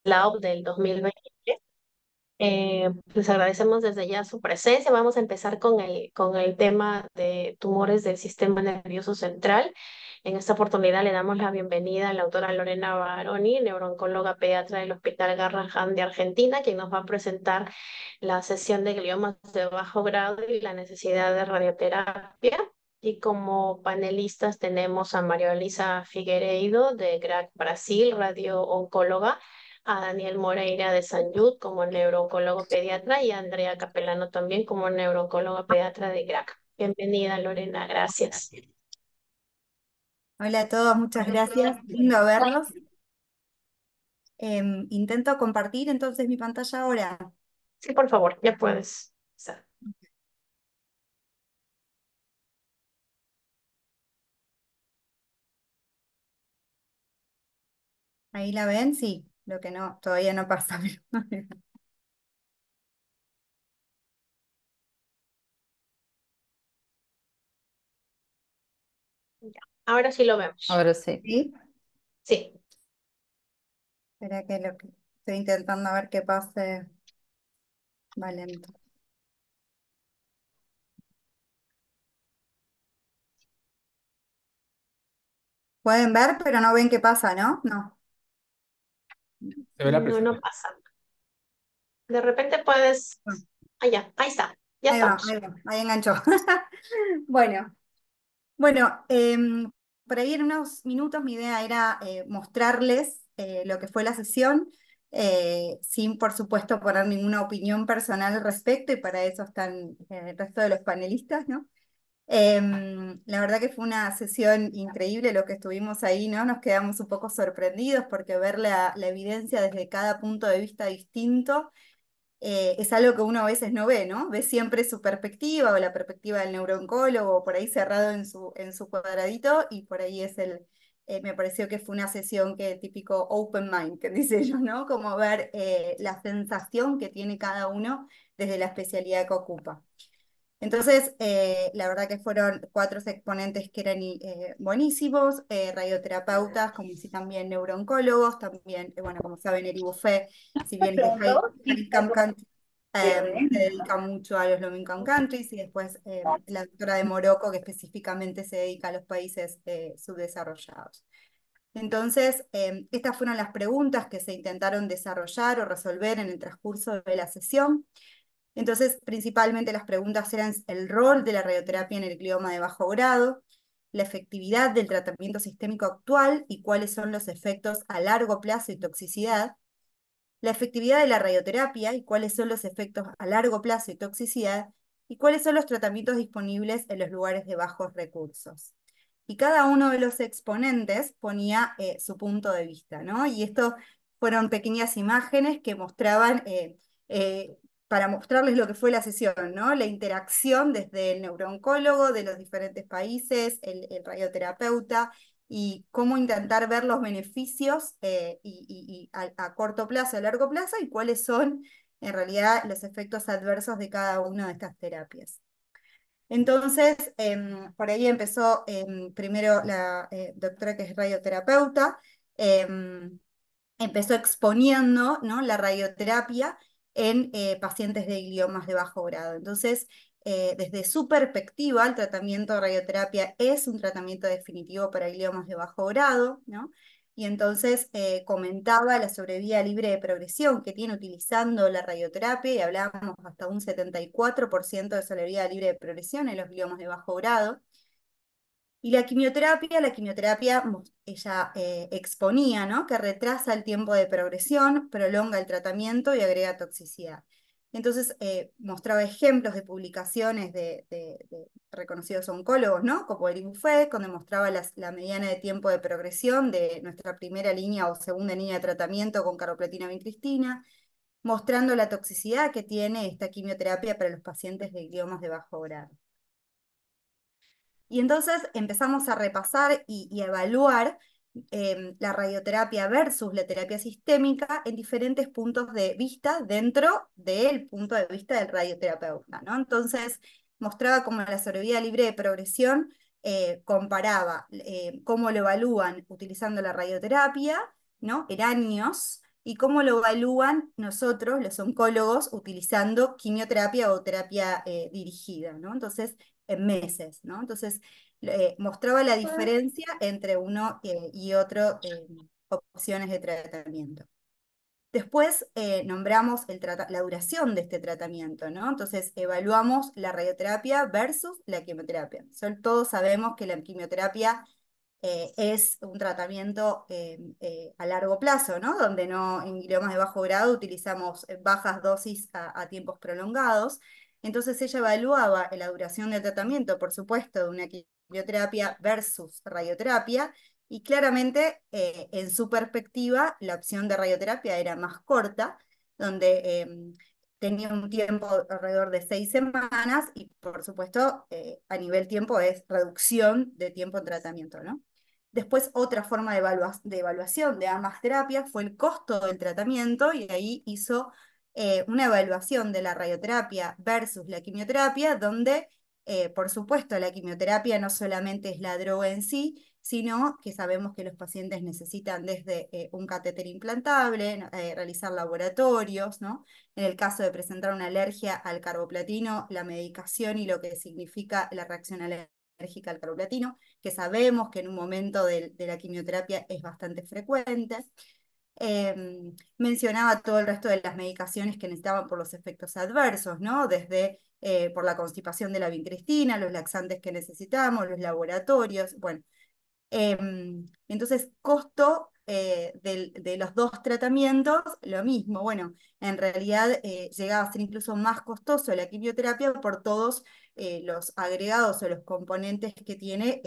LAOP del 2020. Les agradecemos desde ya su presencia. Vamos a empezar con el tema de tumores del sistema nervioso central. En esta oportunidad le damos la bienvenida a la autora Lorena Baroni, neurooncóloga pediatra del Hospital Garrahan de Argentina, quien nos va a presentar la sesión de gliomas de bajo grado y la necesidad de radioterapia. Y como panelistas tenemos a María Elisa Figueiredo de GRAC Brasil, radiooncóloga, a Daniel Moreira de San Lluc como neurooncólogo pediatra y a Andrea Capelano también como neurooncóloga pediatra de GRAC. Bienvenida, Lorena, gracias. Hola a todos, muchas gracias. Lindo verlos. Intento compartir entonces mi pantalla ahora. Sí, por favor, ya puedes. ¿Ahí la ven? Sí, lo que no, todavía no pasa. Ahora sí lo vemos. Ahora sí. ¿Sí? Sí. Espera que lo que estoy intentando ver que pase va lento. Pueden ver, pero no ven qué pasa, ¿no? No. Se ve la No, no presentación. pasa. De repente puedes. Bueno, Ah, ya, ahí está. Ya estamos. ahí enganchó. Bueno, bueno, por ahí en unos minutos mi idea era mostrarles lo que fue la sesión, sin por supuesto poner ninguna opinión personal al respecto, y para eso están el resto de los panelistas, ¿no? La verdad que fue una sesión increíble lo que estuvimos ahí, ¿no? Nos quedamos un poco sorprendidos porque ver la evidencia desde cada punto de vista distinto es algo que uno a veces no ve, ¿no? Ve siempre su perspectiva o la perspectiva del neurooncólogo por ahí cerrado en su cuadradito, y por ahí es me pareció que fue una sesión que típico open mind, que dice ellos, ¿no? Como ver la sensación que tiene cada uno desde la especialidad que ocupa. Entonces, la verdad que fueron cuatro exponentes que eran buenísimos, radioterapeutas, como así también neurooncólogos, también, bueno, como saben, Eri Buffet, si bien es de High Income Country, se dedica mucho a los Low Income Countries, y después la doctora de Morocco, que específicamente se dedica a los países subdesarrollados. Entonces, estas fueron las preguntas que se intentaron desarrollar o resolver en el transcurso de la sesión. Entonces, principalmente las preguntas eran el rol de la radioterapia en el glioma de bajo grado, la efectividad del tratamiento sistémico actual y cuáles son los efectos a largo plazo y toxicidad, la efectividad de la radioterapia y cuáles son los efectos a largo plazo y toxicidad, y cuáles son los tratamientos disponibles en los lugares de bajos recursos. Y cada uno de los exponentes ponía su punto de vista, ¿no? Y esto fueron pequeñas imágenes que mostraban, eh, para mostrarles lo que fue la sesión, ¿no? La interacción desde el neurooncólogo de los diferentes países, el radioterapeuta, y cómo intentar ver los beneficios y a corto plazo, a largo plazo, y cuáles son en realidad los efectos adversos de cada una de estas terapias. Entonces, por ahí empezó primero la doctora, que es radioterapeuta, em, empezó exponiendo, ¿no?, la radioterapia en pacientes de gliomas de bajo grado. Entonces, desde su perspectiva, el tratamiento de radioterapia es un tratamiento definitivo para gliomas de bajo grado, ¿no? Y entonces comentaba la sobrevida libre de progresión que tiene utilizando la radioterapia, y hablábamos hasta un 74% de sobrevida libre de progresión en los gliomas de bajo grado. Y la quimioterapia ella exponía, ¿no?, que retrasa el tiempo de progresión, prolonga el tratamiento y agrega toxicidad. Entonces, mostraba ejemplos de publicaciones de reconocidos oncólogos, ¿no?, como Eric Buffet, donde mostraba la mediana de tiempo de progresión de nuestra primera línea o segunda línea de tratamiento con carboplatina vincristina, mostrando la toxicidad que tiene esta quimioterapia para los pacientes de gliomas de bajo grado. Y entonces empezamos a repasar y a evaluar la radioterapia versus la terapia sistémica en diferentes puntos de vista dentro del punto de vista del radioterapeuta, ¿no? Entonces mostraba cómo la sobrevida libre de progresión comparaba cómo lo evalúan utilizando la radioterapia, ¿no?, en años, y cómo lo evalúan nosotros, los oncólogos, utilizando quimioterapia o terapia dirigida, ¿no? Entonces, en meses, ¿no? Entonces, mostraba la diferencia entre uno y otro opciones de tratamiento. Después nombramos la duración de este tratamiento, ¿no? Entonces evaluamos la radioterapia versus la quimioterapia. Todos sabemos que la quimioterapia es un tratamiento a largo plazo, ¿no? Donde no, en gliomas de bajo grado utilizamos bajas dosis a tiempos prolongados. Entonces ella evaluaba la duración del tratamiento, por supuesto, de una quimioterapia versus radioterapia, y claramente en su perspectiva la opción de radioterapia era más corta, donde tenía un tiempo alrededor de 6 semanas y por supuesto a nivel tiempo es reducción de tiempo en tratamiento, ¿no? Después, otra forma de evaluación de ambas terapias fue el costo del tratamiento, y ahí hizo una evaluación de la radioterapia versus la quimioterapia, donde, por supuesto, la quimioterapia no solamente es la droga en sí, sino que sabemos que los pacientes necesitan desde un catéter implantable, realizar laboratorios, ¿no? En el caso de presentar una alergia al carboplatino, la medicación y lo que significa la reacción alérgica al carboplatino, que sabemos que en un momento de la quimioterapia es bastante frecuente. Mencionaba todo el resto de las medicaciones que necesitaban por los efectos adversos, ¿no? Desde por la constipación de la vincristina, los laxantes que necesitamos, los laboratorios, bueno. Entonces, costo de los dos tratamientos, lo mismo. Bueno, en realidad llegaba a ser incluso más costoso la quimioterapia por todos los agregados o los componentes que tiene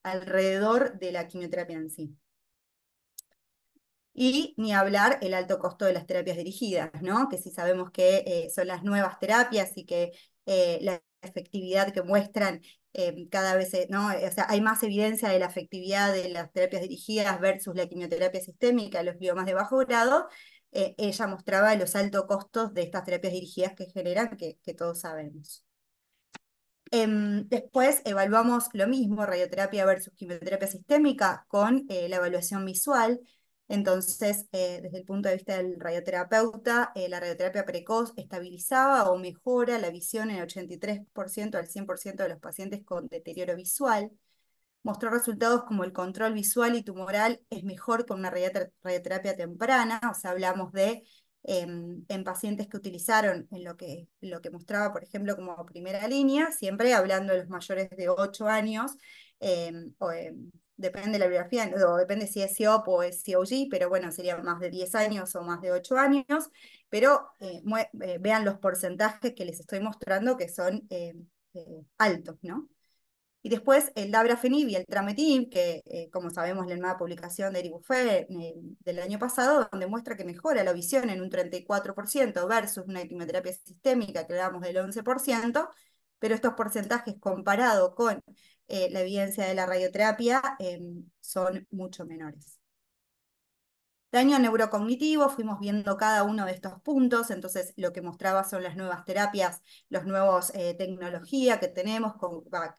alrededor de la quimioterapia en sí. Y ni hablar el alto costo de las terapias dirigidas, ¿no? Que sí sabemos que son las nuevas terapias y que la efectividad que muestran cada vez, ¿no? O sea, hay más evidencia de la efectividad de las terapias dirigidas versus la quimioterapia sistémica, los gliomas de bajo grado. Ella mostraba los altos costos de estas terapias dirigidas que generan, que todos sabemos. Después evaluamos lo mismo, radioterapia versus quimioterapia sistémica, con la evaluación visual. Entonces, desde el punto de vista del radioterapeuta, la radioterapia precoz estabilizaba o mejora la visión en 83% al 100% de los pacientes con deterioro visual. Mostró resultados como el control visual y tumoral es mejor con una radioterapia temprana, o sea, hablamos de en pacientes que utilizaron en lo que mostraba, por ejemplo, como primera línea, siempre hablando de los mayores de 8 años, depende de la biografía, o depende si es COP o es COG, pero bueno, serían más de 10 años o más de 8 años, pero vean los porcentajes que les estoy mostrando que son altos, ¿no? Y después el dabrafenib y el trametinib, que como sabemos la nueva publicación de Eribuffet del año pasado, donde muestra que mejora la visión en un 34% versus una quimioterapia sistémica que hablamos del 11%, pero estos porcentajes comparado con la evidencia de la radioterapia son mucho menores. Daño neurocognitivo, fuimos viendo cada uno de estos puntos, entonces lo que mostraba son las nuevas terapias, los nuevos tecnología que tenemos,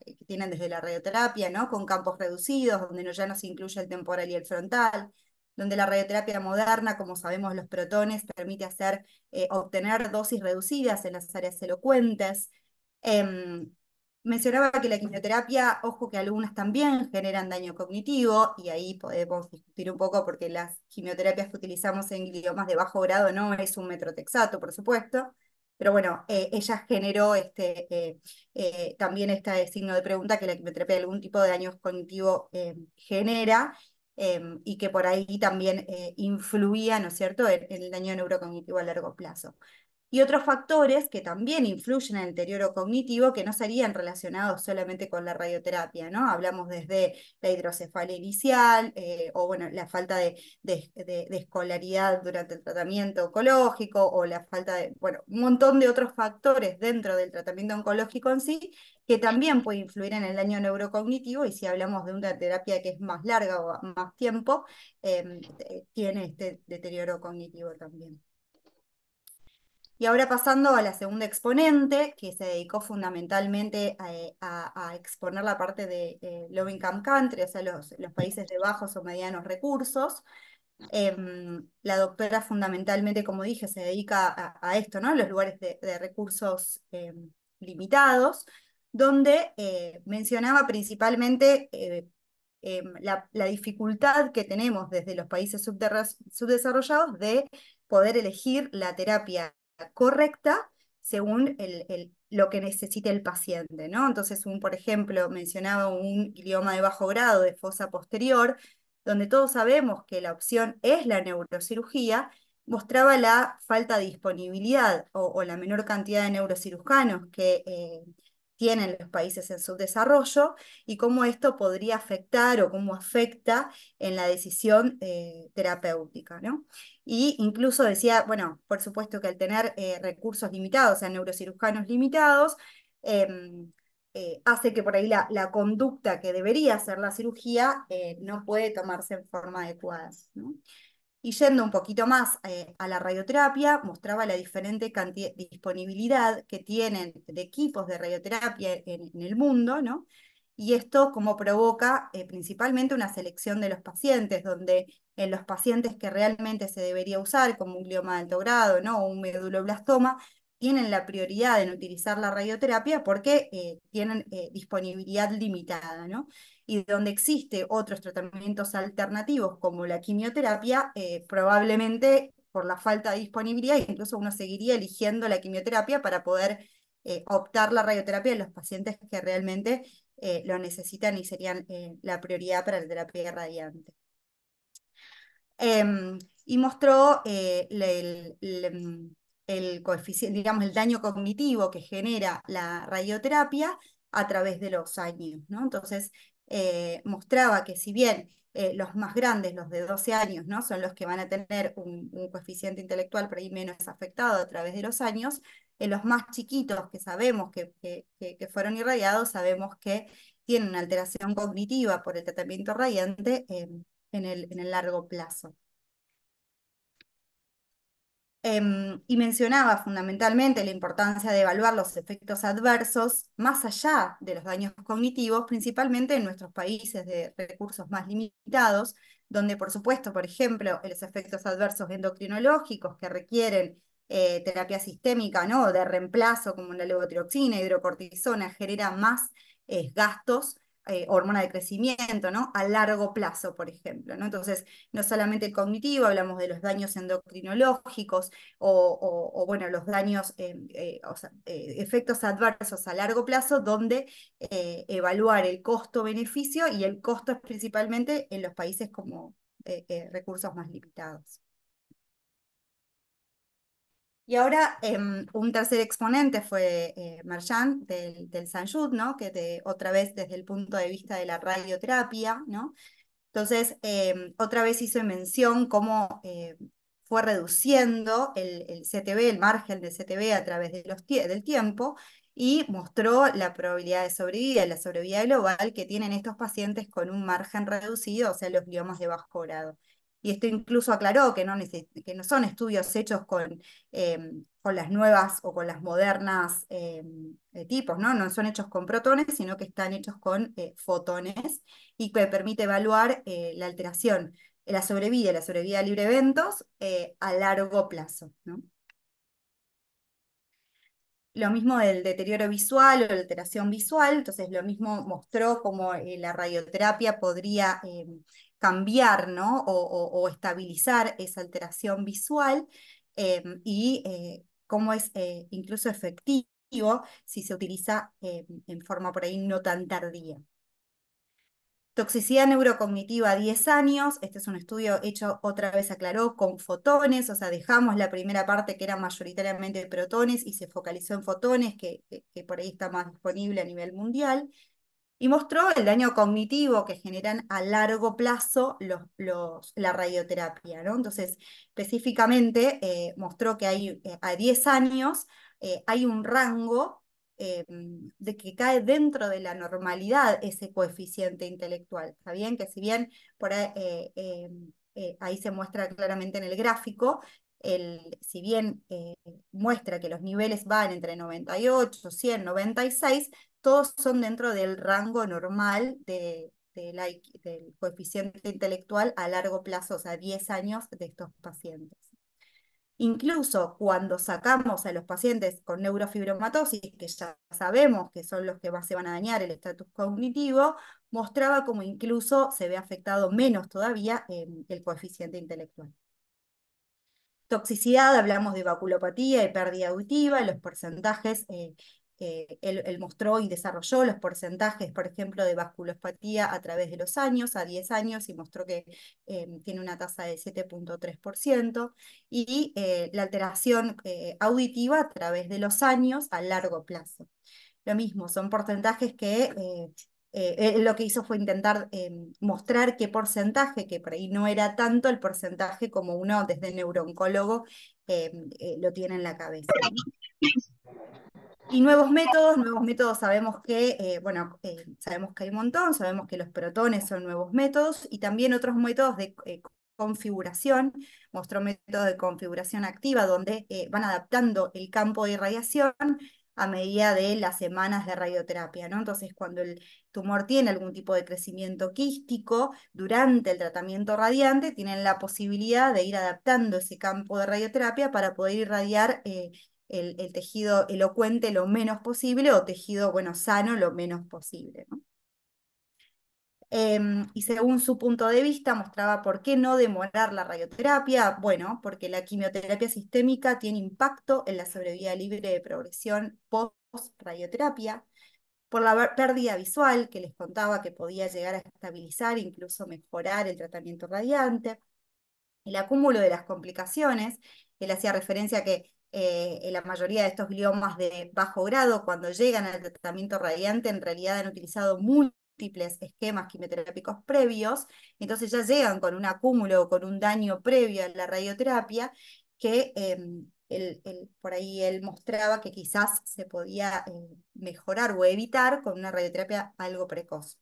que tienen desde la radioterapia, ¿no? Con campos reducidos, donde ya no se incluye el temporal y el frontal, donde la radioterapia moderna, como sabemos, los protones, permite obtener dosis reducidas en las áreas elocuentes. Em, Mencionaba que la quimioterapia, ojo que algunas también generan daño cognitivo, y ahí podemos discutir un poco porque las quimioterapias que utilizamos en gliomas de bajo grado no es un metrotexato, por supuesto, pero bueno, ella generó también este signo de pregunta que la quimioterapia algún tipo de daño cognitivo genera, y que por ahí también influía, ¿no es cierto?, en el daño neurocognitivo a largo plazo. Y otros factores que también influyen en el deterioro cognitivo que no serían relacionados solamente con la radioterapia, ¿no? Hablamos desde la hidrocefalia inicial, o bueno, la falta de escolaridad durante el tratamiento oncológico, o la falta de, bueno, un montón de otros factores dentro del tratamiento oncológico en sí, que también puede influir en el daño neurocognitivo, y si hablamos de una terapia que es más larga o más tiempo, tiene este deterioro cognitivo también. Y ahora pasando a la segunda exponente, que se dedicó fundamentalmente a exponer la parte de low income country, o sea, los países de bajos o medianos recursos. La doctora fundamentalmente, como dije, se dedica a esto, ¿no? Los lugares de recursos limitados, donde mencionaba principalmente la dificultad que tenemos desde los países subdesarrollados de poder elegir la terapia correcta según lo que necesite el paciente, ¿no? Entonces, por ejemplo, mencionaba un glioma de bajo grado de fosa posterior, donde todos sabemos que la opción es la neurocirugía, mostraba la falta de disponibilidad o la menor cantidad de neurocirujanos que tienen los países en subdesarrollo y cómo esto podría afectar o cómo afecta en la decisión terapéutica, ¿no? Y incluso decía, bueno, por supuesto que al tener recursos limitados, o sea, neurocirujanos limitados, em, hace que por ahí la conducta que debería hacer la cirugía no puede tomarse en forma adecuada, ¿no? Y yendo un poquito más a la radioterapia, mostraba la diferente disponibilidad que tienen de equipos de radioterapia en el mundo, ¿no? Y esto como provoca principalmente una selección de los pacientes, donde en los pacientes que realmente se debería usar, como un glioma de alto grado, ¿no? O un meduloblastoma, tienen la prioridad en utilizar la radioterapia porque tienen disponibilidad limitada, ¿no? Y donde existe otros tratamientos alternativos como la quimioterapia, probablemente por la falta de disponibilidad, incluso uno seguiría eligiendo la quimioterapia para poder optar la radioterapia en los pacientes que realmente lo necesitan y serían la prioridad para la terapia radiante. Y mostró el coeficiente, digamos, el daño cognitivo que genera la radioterapia a través de los años, ¿no? Entonces, mostraba que si bien los más grandes, los de 12 años, ¿no? Son los que van a tener un coeficiente intelectual por ahí menos afectado a través de los años, los más chiquitos que sabemos que fueron irradiados, sabemos que tienen una alteración cognitiva por el tratamiento radiante en el largo plazo. Y mencionaba fundamentalmente la importancia de evaluar los efectos adversos más allá de los daños cognitivos, principalmente en nuestros países de recursos más limitados, donde por supuesto, por ejemplo, los efectos adversos endocrinológicos que requieren terapia sistémica, ¿no? De reemplazo como la levotiroxina, hidrocortisona, genera más gastos, hormona de crecimiento, ¿no? A largo plazo, por ejemplo, ¿no? Entonces, no solamente el cognitivo, hablamos de los daños endocrinológicos, bueno, los daños, o sea, efectos adversos a largo plazo, donde evaluar el costo-beneficio, y el costo es principalmente en los países como recursos más limitados. Y ahora un tercer exponente fue Marchand del Sanjud, ¿no? Que otra vez desde el punto de vista de la radioterapia, ¿no? Entonces, otra vez hizo mención cómo fue reduciendo el CTB, el margen del CTB a través de del tiempo, y mostró la probabilidad de sobrevida y la sobrevida global que tienen estos pacientes con un margen reducido, o sea, los gliomas de bajo grado. Y esto incluso aclaró que no son estudios hechos con las nuevas o con las modernas tipos, ¿no? No son hechos con protones, sino que están hechos con fotones, y que permite evaluar la alteración, la sobrevida libre de eventos a largo plazo, ¿no? Lo mismo del deterioro visual o la alteración visual, entonces lo mismo mostró cómo la radioterapia podría cambiar, ¿no? O estabilizar esa alteración visual, y cómo es incluso efectivo si se utiliza en forma por ahí no tan tardía. Toxicidad neurocognitiva a 10 años, este es un estudio hecho, otra vez aclaró, con fotones, o sea, dejamos la primera parte que eran mayoritariamente protones y se focalizó en fotones, que por ahí está más disponible a nivel mundial, y mostró el daño cognitivo que generan a largo plazo la radioterapia, ¿no? Entonces, específicamente, mostró que hay, a 10 años hay un rango de que cae dentro de la normalidad ese coeficiente intelectual. ¿Está bien? Que si bien por ahí, ahí se muestra claramente en el gráfico, si bien muestra que los niveles van entre 98, 100, 96, todos son dentro del rango normal del coeficiente intelectual a largo plazo, o sea, 10 años de estos pacientes. Incluso cuando sacamos a los pacientes con neurofibromatosis, que ya sabemos que son los que más se van a dañar el estatus cognitivo, mostraba como incluso se ve afectado menos todavía el coeficiente intelectual. Toxicidad, hablamos de vasculopatía y pérdida auditiva, los porcentajes, él mostró y desarrolló los porcentajes, por ejemplo, de vasculopatía a través de los años, a 10 años, y mostró que tiene una tasa de 7,3%, y la alteración auditiva a través de los años a largo plazo. Lo mismo, son porcentajes que él lo que hizo fue intentar mostrar qué porcentaje, que por ahí no era tanto el porcentaje como uno desde neurooncólogo lo tiene en la cabeza, ¿no? Y nuevos métodos sabemos que, bueno, sabemos que hay un montón, sabemos que los protones son nuevos métodos, y también otros métodos de configuración, mostró métodos de configuración activa, donde van adaptando el campo de irradiación a medida de las semanas de radioterapia, ¿no? Entonces, cuando el tumor tiene algún tipo de crecimiento quístico, durante el tratamiento radiante, tienen la posibilidad de ir adaptando ese campo de radioterapia para poder irradiar el tejido elocuente lo menos posible, o tejido, bueno, sano lo menos posible, ¿no? Y según su punto de vista, mostraba por qué no demorar la radioterapia. Bueno, porque la quimioterapia sistémica tiene impacto en la sobrevida libre de progresión post-radioterapia, por la pérdida visual que les contaba que podía llegar a estabilizar, incluso mejorar el tratamiento radiante, el acúmulo de las complicaciones. Él hacía referencia a que en la mayoría de estos gliomas de bajo grado, cuando llegan al tratamiento radiante, en realidad han utilizado múltiples esquemas quimioterápicos previos, entonces ya llegan con un acúmulo o con un daño previo a la radioterapia, que por ahí él mostraba que quizás se podía mejorar o evitar con una radioterapia algo precoz.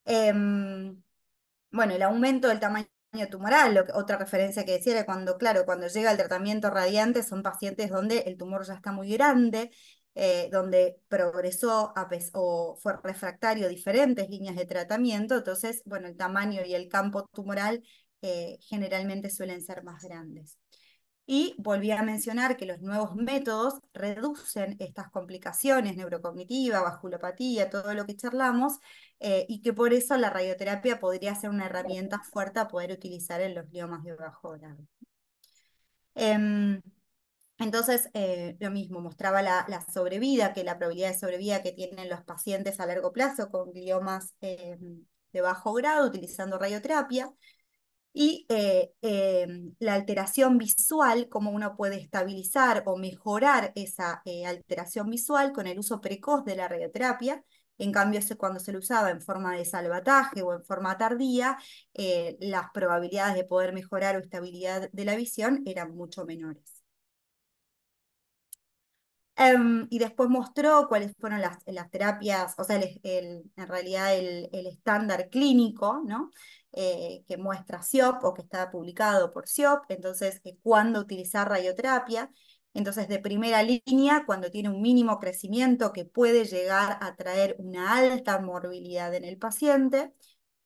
Em, bueno, el aumento del tamaño tumoral, otra referencia que decía era cuando, claro, cuando llega el tratamiento radiante son pacientes donde el tumor ya está muy grande, donde progresó o fue refractario a diferentes líneas de tratamiento, entonces, bueno, el tamaño y el campo tumoral generalmente suelen ser más grandes. Y volví a mencionar que los nuevos métodos reducen estas complicaciones neurocognitivas, vasculopatía, todo lo que charlamos, y que por eso la radioterapia podría ser una herramienta fuerte a poder utilizar en los gliomas de bajo grado. Em, entonces, lo mismo, mostraba la sobrevida, que la probabilidad de sobrevida que tienen los pacientes a largo plazo con gliomas de bajo grado utilizando radioterapia. Y la alteración visual, cómo uno puede estabilizar o mejorar esa alteración visual con el uso precoz de la radioterapia. En cambio, cuando se lo usaba en forma de salvataje o en forma tardía, las probabilidades de poder mejorar o estabilidad de la visión eran mucho menores. Y después mostró cuáles fueron las terapias, o sea, en realidad el estándar clínico, ¿no? Que muestra SIOP o que está publicado por SIOP, entonces, cuándo utilizar radioterapia. Entonces, de primera línea, cuando tiene un mínimo crecimiento que puede llegar a traer una alta morbilidad en el paciente,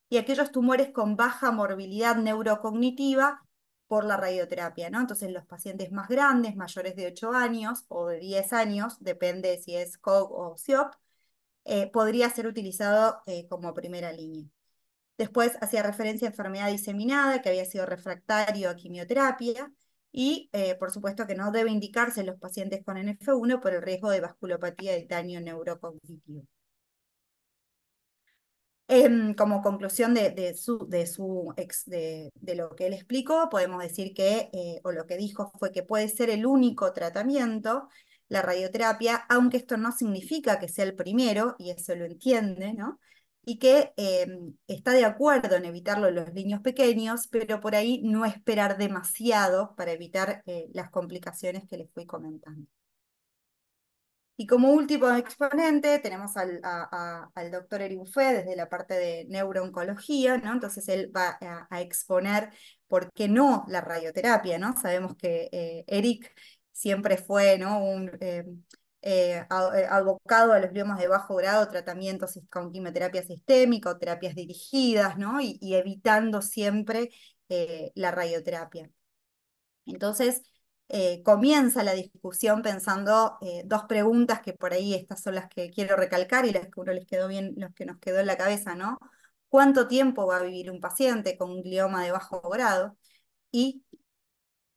y aquellos tumores con baja morbilidad neurocognitiva por la radioterapia, ¿no? Entonces, los pacientes más grandes, mayores de 8 años o de 10 años, depende si es COG o SIOP, podría ser utilizado como primera línea. Después hacía referencia a enfermedad diseminada, que había sido refractario a quimioterapia, y por supuesto que no debe indicarse en los pacientes con NF1 por el riesgo de vasculopatía y daño neurocognitivo. Como conclusión de lo que él explicó, podemos decir que, o lo que dijo fue que puede ser el único tratamiento, la radioterapia, aunque esto no significa que sea el primero, y eso lo entiende, ¿no? Y que está de acuerdo en evitarlo en los niños pequeños, pero por ahí no esperar demasiado para evitar las complicaciones que les fui comentando. Y como último exponente tenemos al doctor Eric Buffet desde la parte de neurooncología, ¿no? Entonces él va a exponer por qué no la radioterapia, ¿no? Sabemos que Eric siempre fue, ¿no? abocado a los gliomas de bajo grado, tratamientos con quimioterapia sistémica o terapias dirigidas, ¿no? Y evitando siempre la radioterapia. Entonces, comienza la discusión pensando dos preguntas que por ahí estas son las que quiero recalcar y las que uno les quedó bien, los que nos quedó en la cabeza, ¿no? ¿Cuánto tiempo va a vivir un paciente con un glioma de bajo grado? Y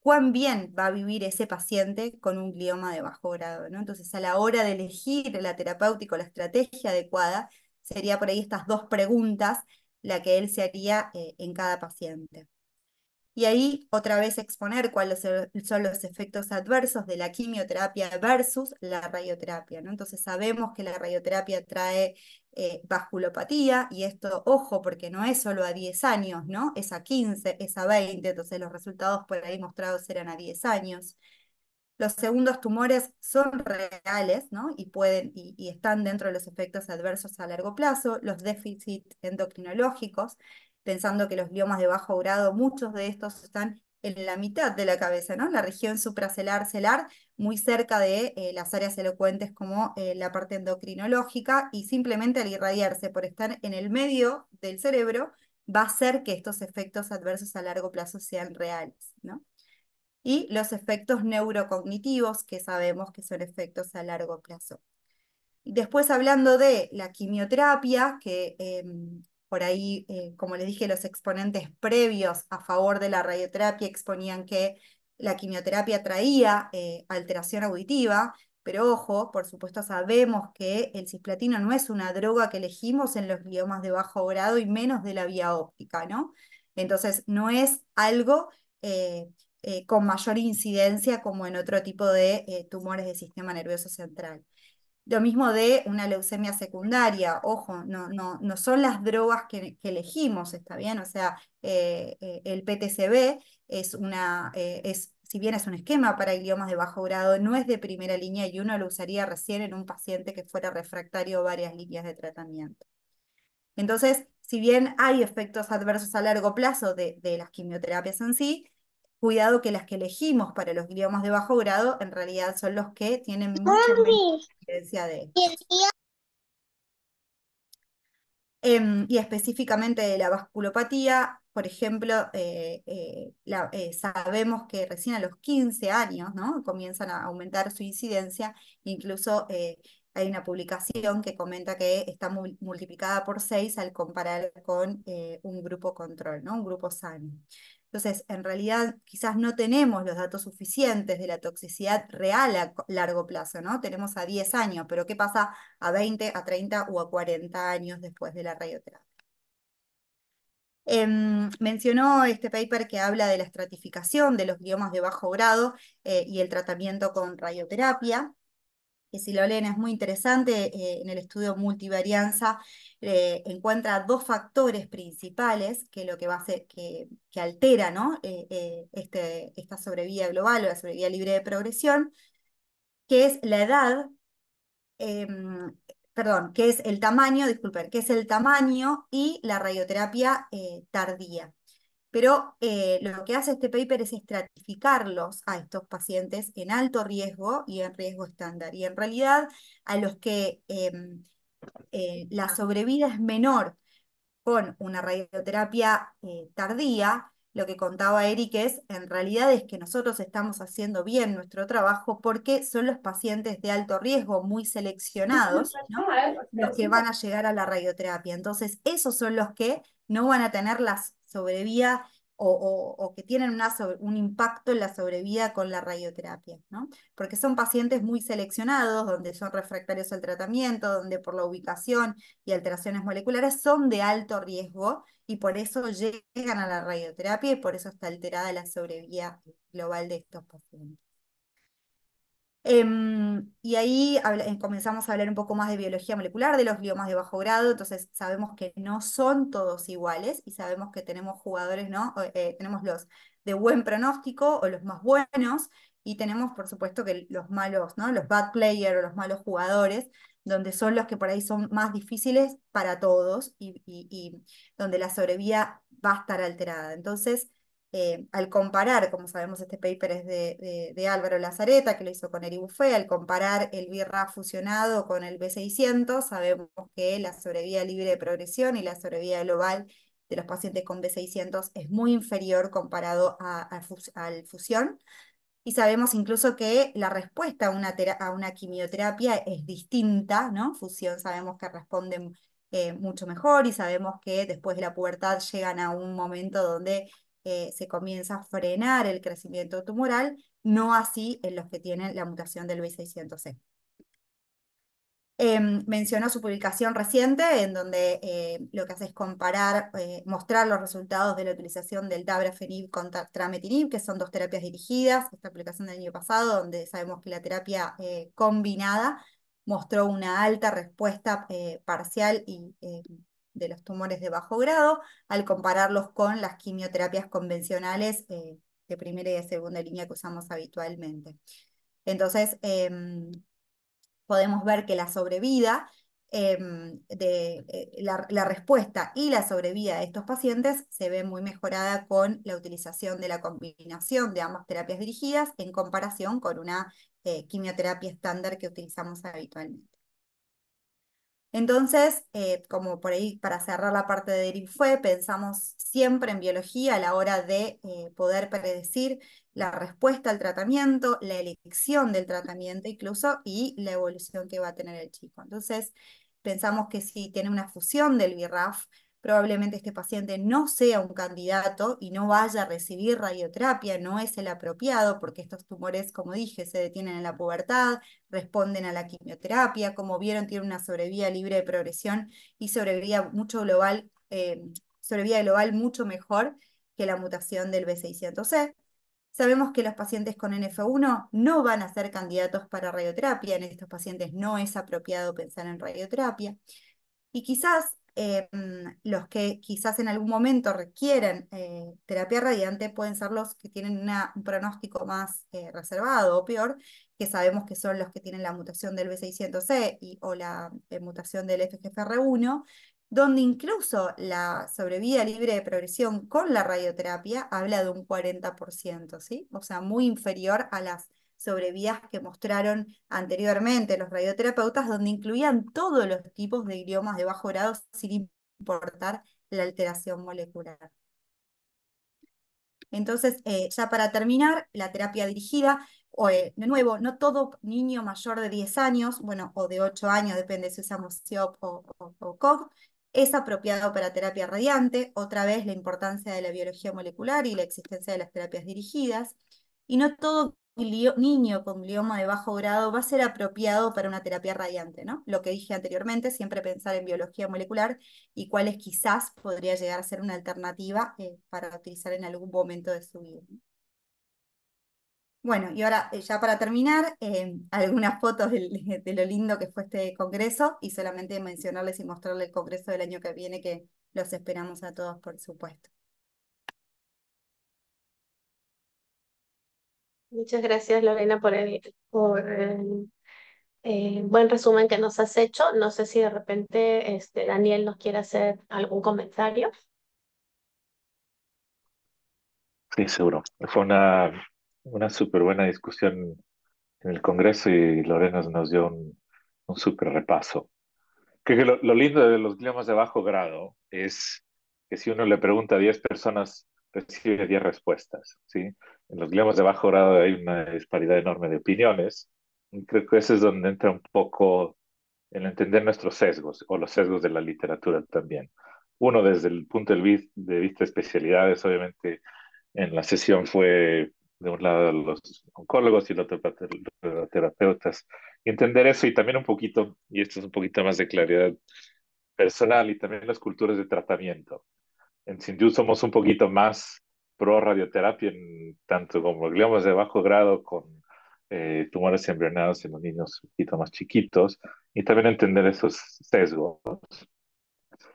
cuán bien va a vivir ese paciente con un glioma de bajo grado, ¿no? Entonces, a la hora de elegir la terapéutica o la estrategia adecuada, sería por ahí estas dos preguntas la que él se haría en cada paciente. Y ahí otra vez exponer cuáles son los efectos adversos de la quimioterapia versus la radioterapia, ¿no? Entonces sabemos que la radioterapia trae vasculopatía, y esto, ojo, porque no es solo a 10 años, ¿no? Es a 15, es a 20, entonces los resultados por ahí mostrados eran a 10 años. Los segundos tumores son reales, ¿no? Y están dentro de los efectos adversos a largo plazo. Los déficits endocrinológicos, pensando que los gliomas de bajo grado, muchos de estos están en la mitad de la cabeza, ¿no? La región supracelular, muy cerca de las áreas elocuentes como la parte endocrinológica, y simplemente al irradiarse por estar en el medio del cerebro, va a hacer que estos efectos adversos a largo plazo sean reales, ¿no? Y los efectos neurocognitivos, que sabemos que son efectos a largo plazo. Después, hablando de la quimioterapia, que por ahí, como les dije, los exponentes previos a favor de la radioterapia exponían que la quimioterapia traía alteración auditiva, pero ojo, por supuesto sabemos que el cisplatino no es una droga que elegimos en los gliomas de bajo grado y menos de la vía óptica, ¿no? Entonces, no es algo con mayor incidencia como en otro tipo de tumores del sistema nervioso central. Lo mismo de una leucemia secundaria, ojo, no son las drogas que elegimos, ¿está bien? O sea, el PTCB si bien es un esquema para gliomas de bajo grado, no es de primera línea y uno lo usaría recién en un paciente que fuera refractario a varias líneas de tratamiento. Entonces, si bien hay efectos adversos a largo plazo de las quimioterapias en sí, cuidado que las que elegimos para los gliomas de bajo grado en realidad son los que tienen mucho menos incidencia de estos. Y específicamente de la vasculopatía, por ejemplo, sabemos que recién a los 15 años, ¿no? Comienzan a aumentar su incidencia, incluso hay una publicación que comenta que está multiplicada por 6 al comparar con un grupo control, ¿no? Un grupo sano. Entonces, en realidad, quizás no tenemos los datos suficientes de la toxicidad real a largo plazo, ¿no? Tenemos a 10 años, pero ¿qué pasa a 20, a 30 o a 40 años después de la radioterapia? Mencionó este paper que habla de la estratificación de los gliomas de bajo grado y el tratamiento con radioterapia, que si lo leen es muy interesante. En el estudio multivarianza encuentra dos factores principales que lo que va a hacer, que altera, ¿no? Esta sobrevida global o la sobrevida libre de progresión, que es la edad, em, perdón, que es el tamaño, disculpen, que es el tamaño y la radioterapia tardía. Pero lo que hace este paper es estratificarlos a estos pacientes en alto riesgo y en riesgo estándar. Y en realidad a los que la sobrevida es menor con una radioterapia tardía, lo que contaba Eric en realidad es que nosotros estamos haciendo bien nuestro trabajo porque son los pacientes de alto riesgo, muy seleccionados, ¿no? Los que van a llegar a la radioterapia. Entonces, esos son los que no van a tener la sobrevida o que tienen un impacto en la sobrevida con la radioterapia, ¿no? Porque son pacientes muy seleccionados, donde son refractarios al tratamiento, donde por la ubicación y alteraciones moleculares son de alto riesgo y por eso llegan a la radioterapia y por eso está alterada la sobrevida global de estos pacientes. Y ahí comenzamos a hablar un poco más de biología molecular de los gliomas de bajo grado. Entonces sabemos que no son todos iguales y sabemos que tenemos jugadores, ¿no? Tenemos los de buen pronóstico o los más buenos, y tenemos por supuesto que los malos, ¿no? Los bad players o los malos jugadores, donde son los que por ahí son más difíciles para todos y donde la sobrevida va a estar alterada. Entonces, al comparar, como sabemos este paper es de Álvaro Lazareta, que lo hizo con Eri Buffet, al comparar el BRAF fusionado con el B600, sabemos que la sobrevida libre de progresión y la sobrevida global de los pacientes con B600 es muy inferior comparado al fusión. Y sabemos incluso que la respuesta a a una quimioterapia es distinta, ¿no? Fusión sabemos que responden mucho mejor y sabemos que después de la pubertad llegan a un momento donde se comienza a frenar el crecimiento tumoral, no así en los que tienen la mutación del B600C. Mencionó su publicación reciente, en donde lo que hace es comparar, mostrar los resultados de la utilización del dabrafenib con trametinib, que son dos terapias dirigidas. Esta publicación del año pasado, donde sabemos que la terapia combinada mostró una alta respuesta parcial de los tumores de bajo grado, al compararlos con las quimioterapias convencionales de primera y de segunda línea que usamos habitualmente. Entonces, podemos ver que la sobrevida, la respuesta y la sobrevida de estos pacientes se ve muy mejorada con la utilización de la combinación de ambas terapias dirigidas en comparación con una quimioterapia estándar que utilizamos habitualmente. Entonces, como por ahí para cerrar la parte de fue pensamos siempre en biología a la hora de poder predecir la respuesta al tratamiento, la elección del tratamiento incluso y la evolución que va a tener el chico. Entonces, pensamos que si tiene una fusión del BRAF, probablemente este paciente no sea un candidato y no vaya a recibir radioterapia, no es el apropiado porque estos tumores, como dije, se detienen en la pubertad, responden a la quimioterapia, como vieron, tiene una sobrevida libre de progresión y sobrevida global mucho mejor que la mutación del B600C. Sabemos que los pacientes con NF1 no van a ser candidatos para radioterapia, en estos pacientes no es apropiado pensar en radioterapia. Y quizás los que quizás en algún momento requieren terapia radiante pueden ser los que tienen un pronóstico más reservado o peor, que sabemos que son los que tienen la mutación del B600C o la mutación del FGFR1, donde incluso la sobrevida libre de progresión con la radioterapia habla de un 40%, ¿sí? O sea, muy inferior a las sobrevidas que mostraron anteriormente los radioterapeutas, donde incluían todos los tipos de gliomas de bajo grado sin importar la alteración molecular. Entonces, ya para terminar, la terapia dirigida, de nuevo, no todo niño mayor de 10 años, bueno, o de 8 años, depende si usamos CIOP o COG, es apropiado para terapia radiante. Otra vez, la importancia de la biología molecular y la existencia de las terapias dirigidas. Y no todo niño con glioma de bajo grado va a ser apropiado para una terapia radiante, ¿no? Lo que dije anteriormente, siempre pensar en biología molecular y cuáles quizás podría llegar a ser una alternativa para utilizar en algún momento de su vida. Bueno, y ahora ya para terminar, algunas fotos de lo lindo que fue este congreso y solamente mencionarles y mostrarles el congreso del año que viene que los esperamos a todos, por supuesto. Muchas gracias, Lorena, por el buen resumen que nos has hecho. No sé si de repente Daniel nos quiere hacer algún comentario. Sí, seguro. Fue una súper buena discusión en el Congreso y Lorena nos dio un súper repaso. Creo que lo lindo de los gliomas de bajo grado es que si uno le pregunta a 10 personas, recibe 10 respuestas, ¿sí? En los gliomas de bajo grado hay una disparidad enorme de opiniones y creo que ese es donde entra un poco el entender nuestros sesgos o los sesgos de la literatura también. Uno, desde el punto de vista de especialidades, obviamente en la sesión fue de un lado los oncólogos y el otro los terapeutas. Y entender eso y también un poquito, y esto es un poquito más de claridad personal y también las culturas de tratamiento. En Sinju somos un poquito más pro radioterapia, en tanto como gliomas de bajo grado con tumores embrionados en los niños un poquito más chiquitos, y también entender esos sesgos.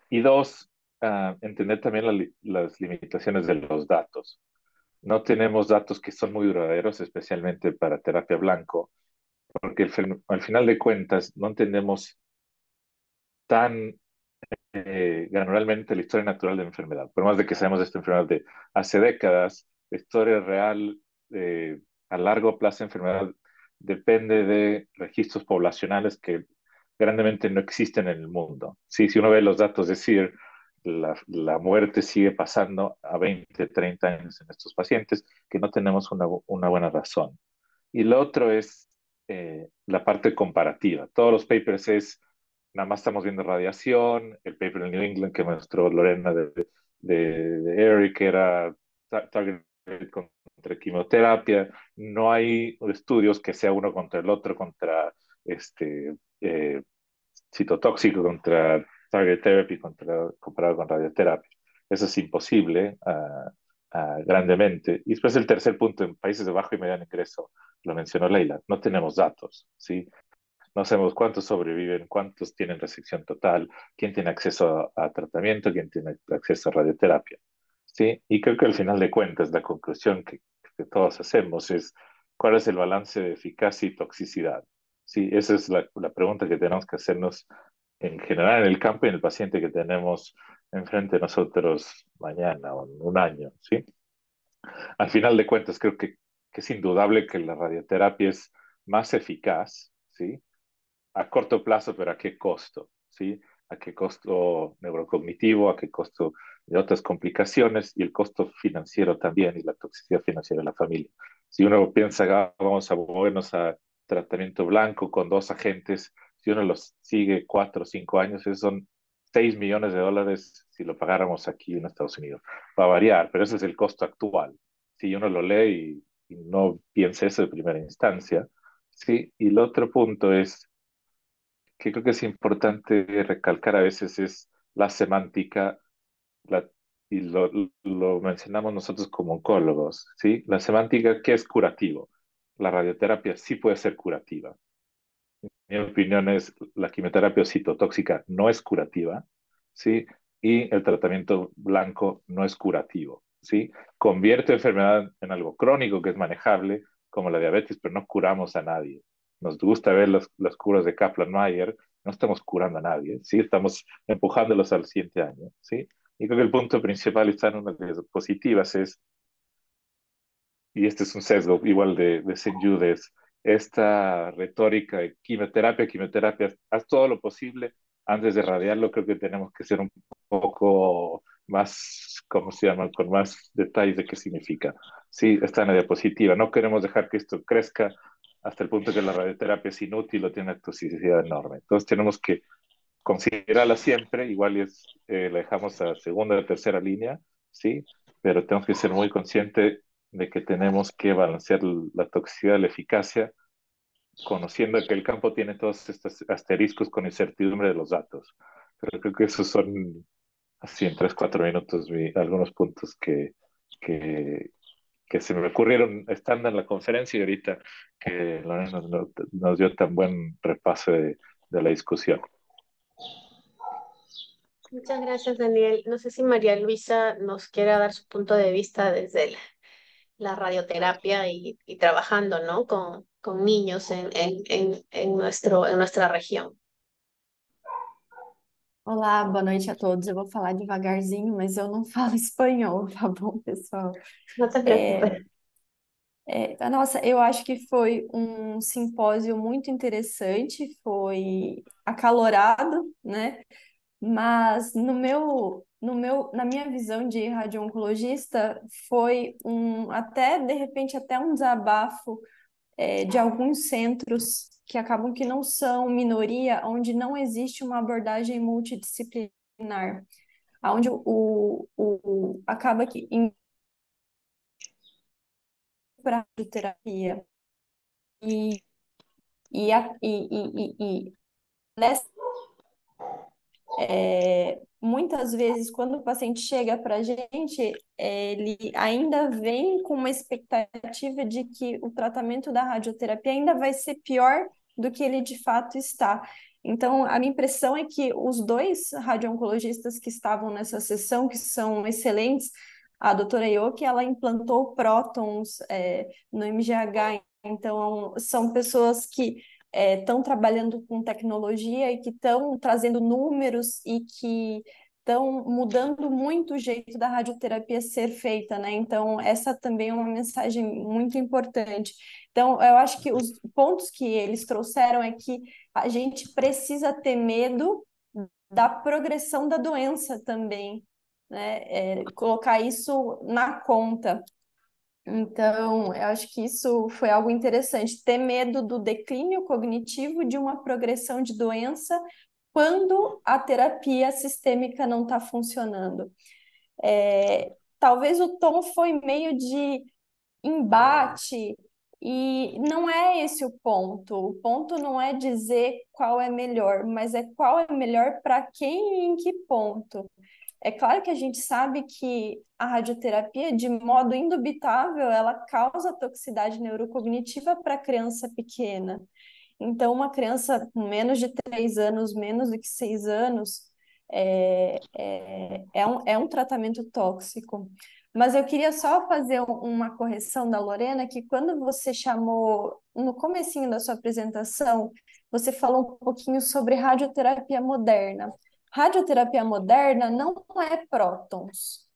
Y dos, entender también las limitaciones de los datos. No tenemos datos que son muy duraderos, especialmente para terapia blanco, porque al final de cuentas no entendemos tan granularmente la historia natural de la enfermedad. Por más de que sabemos de esta enfermedad de hace décadas, la historia real a largo plazo de enfermedad depende de registros poblacionales que grandemente no existen en el mundo. Sí, si uno ve los datos, es decir, la muerte sigue pasando a 20, 30 años en estos pacientes, que no tenemos una buena razón. Y lo otro es la parte comparativa. Todos los papers es, nada más estamos viendo radiación, el paper en New England que mostró Lorena de Eric, que era target contra quimioterapia. No hay estudios que sea uno contra el otro, contra eh, citotóxico, contra target therapy, comparado con radioterapia. Eso es imposible grandemente. Y después el tercer punto, en países de bajo y mediano ingreso, lo mencionó Leila, no tenemos datos, ¿sí? No sabemos cuántos sobreviven, cuántos tienen resección total, quién tiene acceso a tratamiento, quién tiene acceso a radioterapia, ¿sí? Y creo que al final de cuentas la conclusión que todos hacemos es cuál es el balance de eficacia y toxicidad, ¿sí? Esa es la pregunta que tenemos que hacernos en general en el campo y en el paciente que tenemos enfrente de nosotros mañana o en un año, ¿sí? Al final de cuentas, creo que es indudable que la radioterapia es más eficaz, ¿sí? A corto plazo, pero ¿a qué costo? ¿Sí? ¿A qué costo neurocognitivo? ¿A qué costo de otras complicaciones? Y el costo financiero también y la toxicidad financiera de la familia. Si uno piensa, vamos a movernos a tratamiento blanco con dos agentes, si uno los sigue 4 o 5 años, esos son 6 millones de dólares si lo pagáramos aquí en Estados Unidos. Va a variar, pero ese es el costo actual. Si uno lo lee y no piensa eso de primera instancia, ¿sí? Y el otro punto es que creo que es importante recalcar a veces es la semántica, la, y lo mencionamos nosotros como oncólogos, ¿sí? La semántica, ¿qué es curativo? La radioterapia sí puede ser curativa. Mi opinión es la quimioterapia citotóxica no es curativa, ¿sí? Y el tratamiento blanco no es curativo, ¿sí? Convierte enfermedad en algo crónico que es manejable, como la diabetes, pero no curamos a nadie. Nos gusta ver las curas de Kaplan-Meier, no estamos curando a nadie, ¿sí? Estamos empujándolos al siguiente año, ¿sí? Y creo que el punto principal, y está en una de las diapositivas, es y este es un sesgo igual de St. Jude, esta retórica de quimioterapia, quimioterapia, haz todo lo posible antes de radiarlo, creo que tenemos que ser un poco más, ¿cómo se llama?, con más detalles de qué significa. Sí, está en la diapositiva, no queremos dejar que esto crezca hasta el punto que la radioterapia es inútil o tiene una toxicidad enorme. Entonces tenemos que considerarla siempre, igual la dejamos a segunda o tercera línea, ¿sí? Pero tenemos que ser muy conscientes de que tenemos que balancear la toxicidad, la eficacia, conociendo que el campo tiene todos estos asteriscos con incertidumbre de los datos. Pero creo que esos son, así en 3, 4 minutos, algunos puntos que, que se me ocurrieron estando en la conferencia y ahorita que Lorena nos dio tan buen repaso de la discusión. Muchas gracias, Daniel. No sé si María Luisa nos quiera dar su punto de vista desde la radioterapia y trabajando, ¿no? Con niños en nuestra región. Olá, boa noite a todos. Eu vou falar devagarzinho, mas eu não falo espanhol, tá bom, pessoal? No te É, preocupes. nossa, eu acho que foi um simpósio muito interessante, foi acalorado, né? Mas na minha visão de radio-oncologista, foi até, de repente, até um desabafo de alguns centros que acabam que não são minoria, onde não existe uma abordagem multidisciplinar, onde acaba que em terapia e, e nessa, muitas vezes quando o paciente chega para a gente, ele ainda vem com uma expectativa de que o tratamento da radioterapia ainda vai ser pior do que ele de fato está. Então, a minha impressão é que os dois radio-oncologistas que estavam nessa sessão, que são excelentes, a doutora Yoki, ela implantou prótons no MGH, então são pessoas que estão trabalhando com tecnologia e que estão trazendo números e que estão mudando muito o jeito da radioterapia ser feita, né? Então, essa também é uma mensagem muito importante. Então, eu acho que os pontos que eles trouxeram é que a gente precisa ter medo da progressão da doença também, né? Colocar isso na conta. Então, eu acho que isso foi algo interessante, ter medo do declínio cognitivo de uma progressão de doença quando a terapia sistêmica não está funcionando. Talvez o tom foi meio de embate, e não é esse o ponto. O ponto não é dizer qual é melhor, mas é qual é melhor para quem e em que ponto. É claro que a gente sabe que a radioterapia, de modo indubitável, ela causa toxicidade neurocognitiva para a criança pequena. Então, uma criança com menos de 3 anos, menos do que 6 anos, é um tratamento tóxico. Mas eu queria só fazer uma correção da Lorena, que quando você chamou, no comecinho da sua apresentação, você falou um pouquinho sobre radioterapia moderna. Radioterapia moderna não é prótons.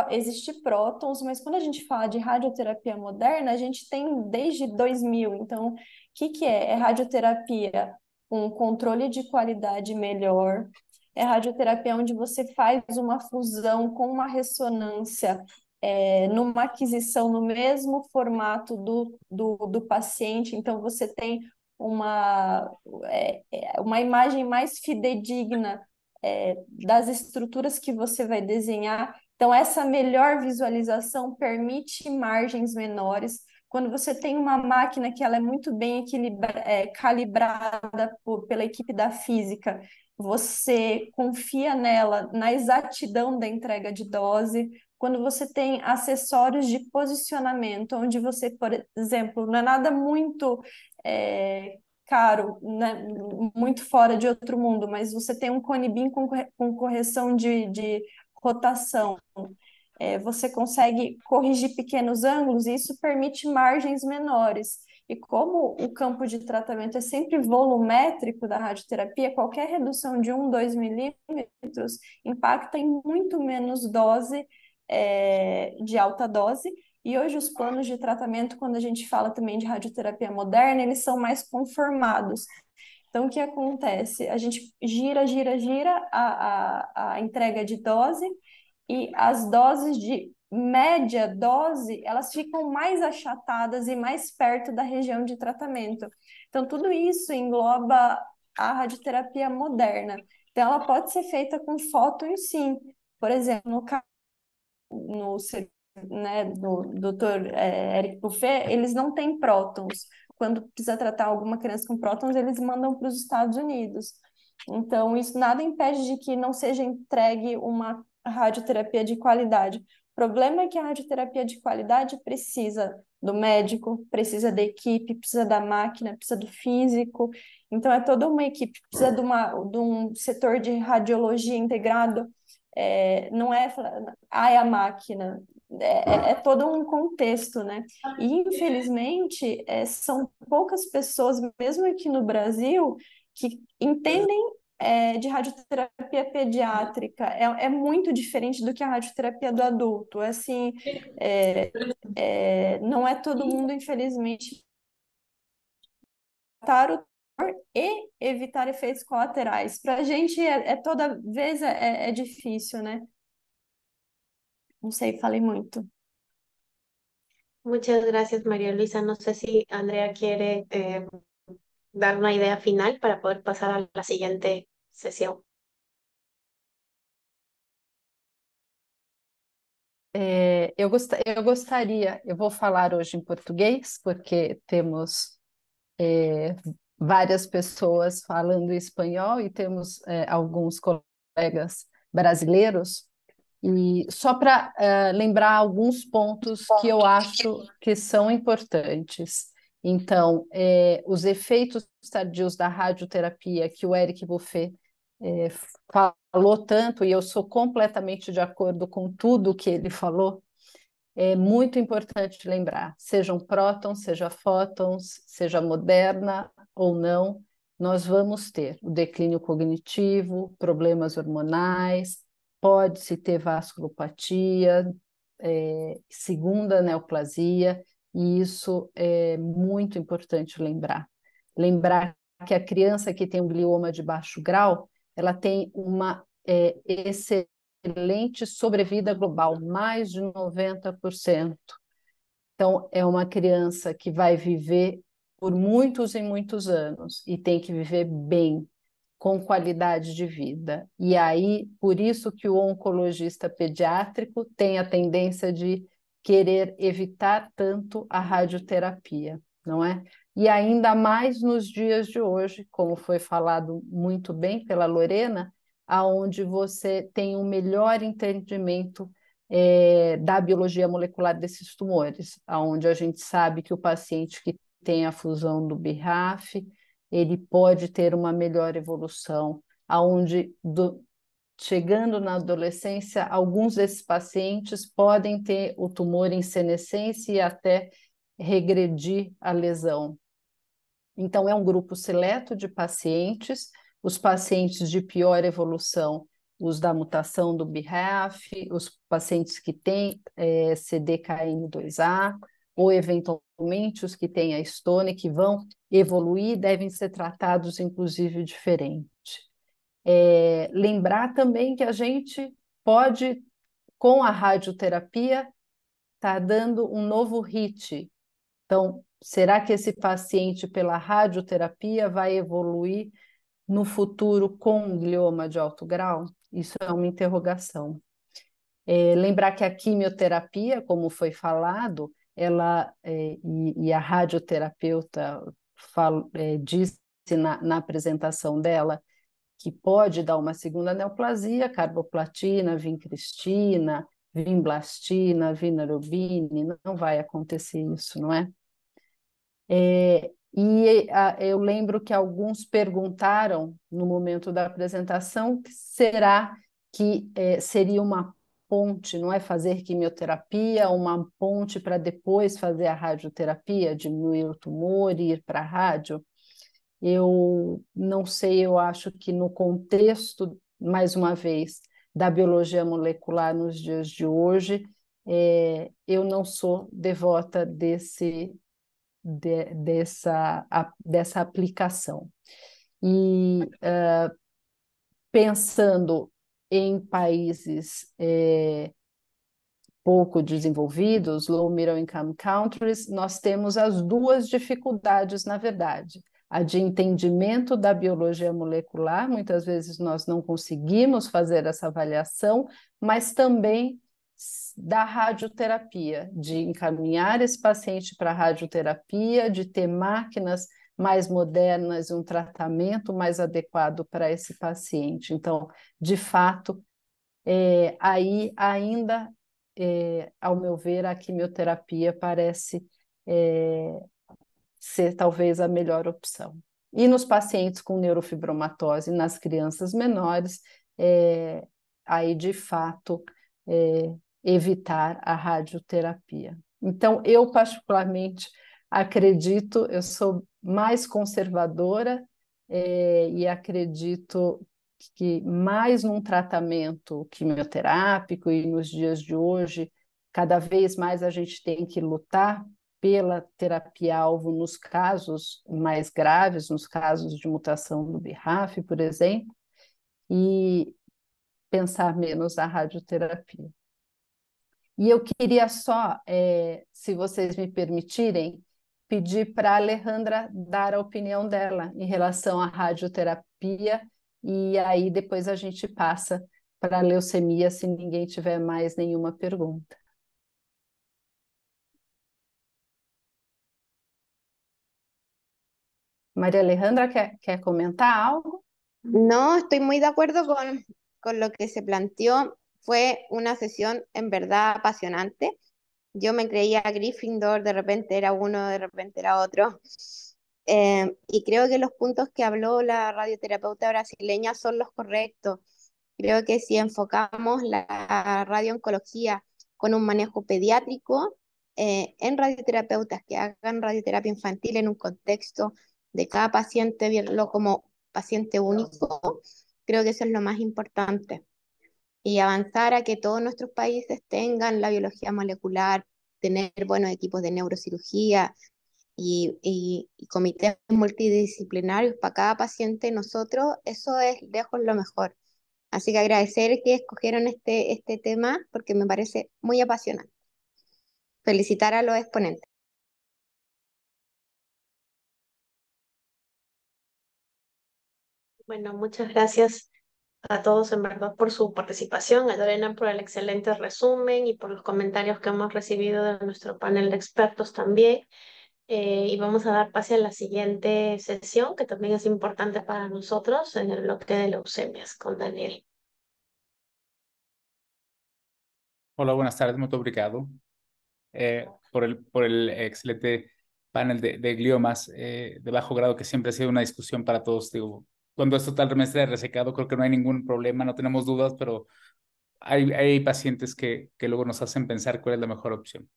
Existe prótons, mas quando a gente fala de radioterapia moderna, a gente tem desde 2000. Então, o que que é? É radioterapia com controle de qualidade melhor. É radioterapia onde você faz uma fusão com uma ressonância, numa aquisição no mesmo formato do paciente. Então, você tem uma, uma imagem mais fidedigna, das estruturas que você vai desenhar. Então, essa melhor visualização permite margens menores. Quando você tem uma máquina que ela é muito bem calibrada pela equipe da física, você confia nela, na exatidão da entrega de dose. Quando você tem acessórios de posicionamento, onde você, por exemplo, não é nada muito caro, né, muito fora de outro mundo, mas você tem um cone beam com correção de rotação. Você consegue corrigir pequenos ângulos e isso permite margens menores. E como o campo de tratamento é sempre volumétrico da radioterapia, qualquer redução de 2 milímetros impacta em muito menos dose, de alta dose. E hoje os planos de tratamento, quando a gente fala também de radioterapia moderna, eles são mais conformados. Então, o que acontece? A gente gira a entrega de dose, e as doses de média dose, elas ficam mais achatadas e mais perto da região de tratamento. Então, tudo isso engloba a radioterapia moderna. Então, ela pode ser feita com fótons, sim. Por exemplo, no, né, do Dr. Eric Buffet, eles não têm prótons. Quando precisa tratar alguma criança com prótons, eles mandam para os Estados Unidos. Então, isso nada impede de que não seja entregue uma radioterapia de qualidade. O problema é que a radioterapia de qualidade precisa do médico, precisa da equipe, precisa da máquina, precisa do físico. Então, é toda uma equipe, precisa de um setor de radiologia integrado. Não é, é a máquina, é todo um contexto, né? E, infelizmente, são poucas pessoas, mesmo aqui no Brasil, que entendem de radioterapia pediátrica. É muito diferente do que a radioterapia do adulto. Assim, não é todo mundo, infelizmente, tratar o tumor e evitar efeitos colaterais. Para a gente, toda vez é difícil, né? Não sei, falei muito. Muchas gracias, María Luisa. No sé si Andrea quiere dar una idea final para poder pasar a la siguiente sesión. Eu gostaria, eu vou falar hoje em português, porque temos várias pessoas falando espanhol e temos alguns colegas brasileiros, e só para lembrar alguns pontos que eu acho que são importantes. Então, os efeitos tardios da radioterapia que o Eric Buffet eh, falou tanto, e eu sou completamente de acordo com tudo que ele falou, é muito importante lembrar, sejam prótons, seja fótons, seja moderna ou não, nós vamos ter o declínio cognitivo, problemas hormonais, pode-se ter vasculopatia, segunda neoplasia, e isso é muito importante lembrar. Lembrar que a criança que tem um glioma de baixo grau, ela tem uma excelente sobrevida global, mais de 90%. Então, é uma criança que vai viver por muitos e muitos anos e tem que viver bem, com qualidade de vida. E aí, por isso que o oncologista pediátrico tem a tendência de querer evitar tanto a radioterapia, não é? E ainda mais nos dias de hoje, como foi falado muito bem pela Lorena, aonde você tem um melhor entendimento da biologia molecular desses tumores, aonde a gente sabe que o paciente que tem a fusão do BRAF, ele pode ter uma melhor evolução, aonde chegando na adolescência, alguns desses pacientes podem ter o tumor em senescência e até regredir a lesão. Então, é um grupo seleto de pacientes, os pacientes de pior evolução, os da mutação do BRAF, os pacientes que têm CDKN2A, ou eventualmente os que têm a stone, que vão evoluir, devem ser tratados, inclusive, diferente. Lembrar também que a gente pode, com a radioterapia, estar dando um novo HIT. Então, será que esse paciente, pela radioterapia, vai evoluir no futuro com um glioma de alto grau? Isso é uma interrogação. Lembrar que a quimioterapia, como foi falado, ela e a radioterapeuta disse na apresentação dela que pode dar uma segunda neoplasia, carboplatina, vincristina, vinblastina, vinorubine, não vai acontecer isso, não é? Eu lembro que alguns perguntaram no momento da apresentação, será que seria uma ponte, não é fazer quimioterapia, uma ponte para depois fazer a radioterapia, diminuir o tumor e ir para a rádio? Eu não sei, eu acho que no contexto, mais uma vez, da biologia molecular nos dias de hoje, eu não sou devota dessa aplicação. E pensando em países pouco desenvolvidos, low middle income countries, nós temos as duas dificuldades, na verdade. A de entendimento da biologia molecular, muitas vezes nós não conseguimos fazer essa avaliação, mas também da radioterapia, de encaminhar esse paciente para a radioterapia, de ter máquinas mais modernas e um tratamento mais adequado para esse paciente. Então, de fato, aí ainda, ao meu ver, a quimioterapia parece ser talvez a melhor opção. E nos pacientes com neurofibromatose, nas crianças menores, aí de fato evitar a radioterapia. Então, eu particularmente acredito, eu sou mais conservadora e acredito que mais num tratamento quimioterápico, e nos dias de hoje, cada vez mais a gente tem que lutar pela terapia-alvo nos casos mais graves, nos casos de mutação do BRAF, por exemplo, e pensar menos na radioterapia. E eu queria só, se vocês me permitirem, pedir para a Alejandra dar a opinião dela em relação à radioterapia, e aí depois a gente passa para a leucemia, se ninguém tiver mais nenhuma pergunta. María Alejandra, ¿quer comentar algo? No, estoy muy de acuerdo con lo que se planteó. Fue una sesión en verdad apasionante. Yo me creía Gryffindor, de repente era uno, de repente era otro. Y creo que los puntos que habló la radioterapeuta brasileña son los correctos. Creo que si enfocamos la radiooncología con un manejo pediátrico, en radioterapeutas que hagan radioterapia infantil en un contexto de cada paciente, verlo como paciente único, creo que eso es lo más importante. Y avanzar a que todos nuestros países tengan la biología molecular, tener buenos equipos de neurocirugía y comités multidisciplinarios para cada paciente, nosotros, eso es lejos lo mejor. Así que agradecer que escogieron este tema porque me parece muy apasionante. Felicitar a los exponentes. Bueno, muchas gracias a todos en verdad por su participación, a Lorena por el excelente resumen y por los comentarios que hemos recibido de nuestro panel de expertos también. Y vamos a dar pase a la siguiente sesión, que también es importante para nosotros, en el bloque de leucemias con Daniel. Olá, buenas tardes, muito obrigado por el excelente panel de gliomas de bajo grado, que siempre ha sido una discusión para todos. Digo, cuando es totalmente resecado, creo que no hay ningún problema, no tenemos dudas, pero hay pacientes que luego nos hacen pensar cuál es la mejor opción.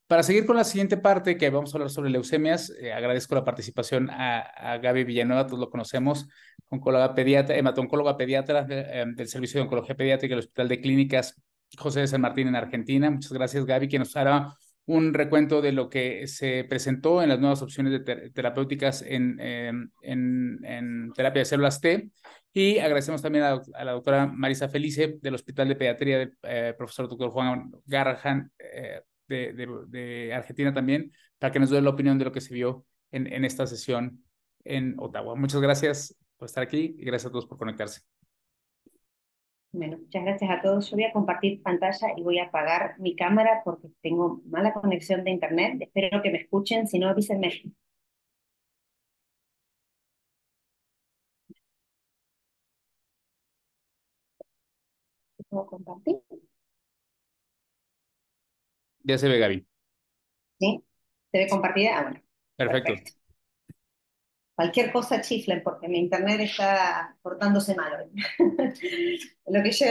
Para seguir con la siguiente parte, que vamos a hablar sobre leucemias, agradezco la participación a Gaby Villanueva, todos lo conocemos, oncóloga pediatra, hemato-oncóloga pediatra del Servicio de Oncología Pediátrica del Hospital de Clínicas José de San Martín en Argentina. Muchas gracias, Gaby, que nos hará un recuento de lo que se presentó en las nuevas opciones de terapéuticas en terapia de células T. Y agradecemos también a la doctora Marisa Felice del Hospital de Pediatría del profesor doctor Juan Garrahan de Argentina también, para que nos dé la opinión de lo que se vio en esta sesión en Ottawa. Muchas gracias por estar aquí y gracias a todos por conectarse. Bueno, muchas gracias a todos. Yo voy a compartir pantalla y voy a apagar mi cámara porque tengo mala conexión de internet. Espero que me escuchen, si no avísenme. ¿Puedo compartir? Ya se ve, Gaby. ¿Sí? ¿Se ve compartida? Ah, bueno. Perfecto. Perfecto. Cualquier cosa chiflen porque mi internet está portándose mal hoy. Lo que yo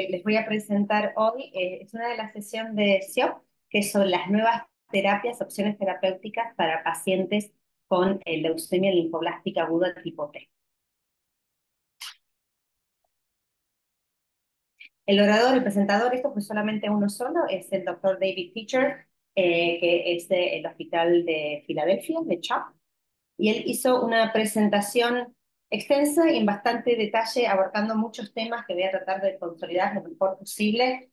les voy a presentar hoy es una de las sesiones de SIOP, que son las nuevas terapias, opciones terapéuticas para pacientes con leucemia linfoblástica aguda tipo T. El orador, el presentador, esto fue solamente uno solo, es el doctor David Teacher, que es del Hospital de Filadelfia, de CHOP, y él hizo una presentación extensa y en bastante detalle, abarcando muchos temas que voy a tratar de consolidar lo mejor posible,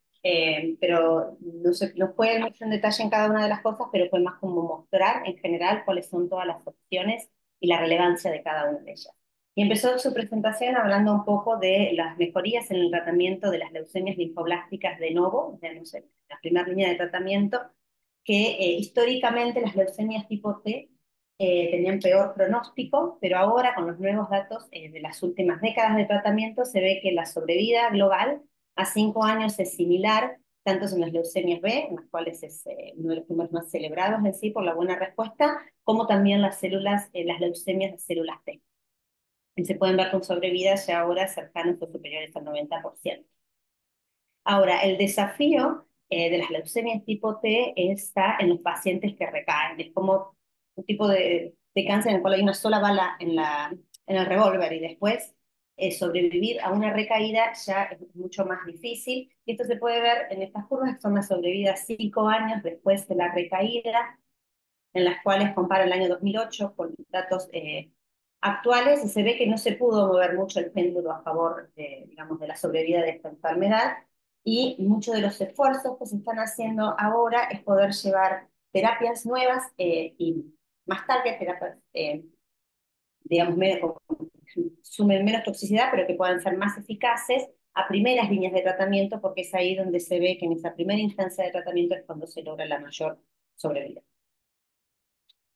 pero no fue mucho en detalle en cada una de las cosas, pero fue más como mostrar en general cuáles son todas las opciones y la relevancia de cada una de ellas. Y empezó su presentación hablando un poco de las mejorías en el tratamiento de las leucemias linfoblásticas de novo, digamos, la primera línea de tratamiento, que históricamente las leucemias tipo T tenían peor pronóstico, pero ahora con los nuevos datos de las últimas décadas de tratamiento se ve que la sobrevida global a 5 años es similar, tanto en las leucemias B, en las cuales es uno de los tumores más celebrados en sí por la buena respuesta, como también las leucemias de células T. Y se pueden ver con sobrevidas ya ahora cercanos o superiores al 90%. Ahora, el desafío de las leucemias tipo T está en los pacientes que recaen. Es como un tipo de cáncer en el cual hay una sola bala en el revólver y después sobrevivir a una recaída ya es mucho más difícil. Y esto se puede ver en estas curvas, que son las sobrevidas 5 años después de la recaída, en las cuales compara el año 2008 con datos actuales y se ve que no se pudo mover mucho el péndulo a favor de, digamos, de la sobrevida de esta enfermedad, y muchos de los esfuerzos que se están haciendo ahora es poder llevar terapias nuevas y más tarde terapias, digamos, sumen menos toxicidad, pero que puedan ser más eficaces a primeras líneas de tratamiento, porque es ahí donde se ve que en esa primera instancia de tratamiento es cuando se logra la mayor sobrevida.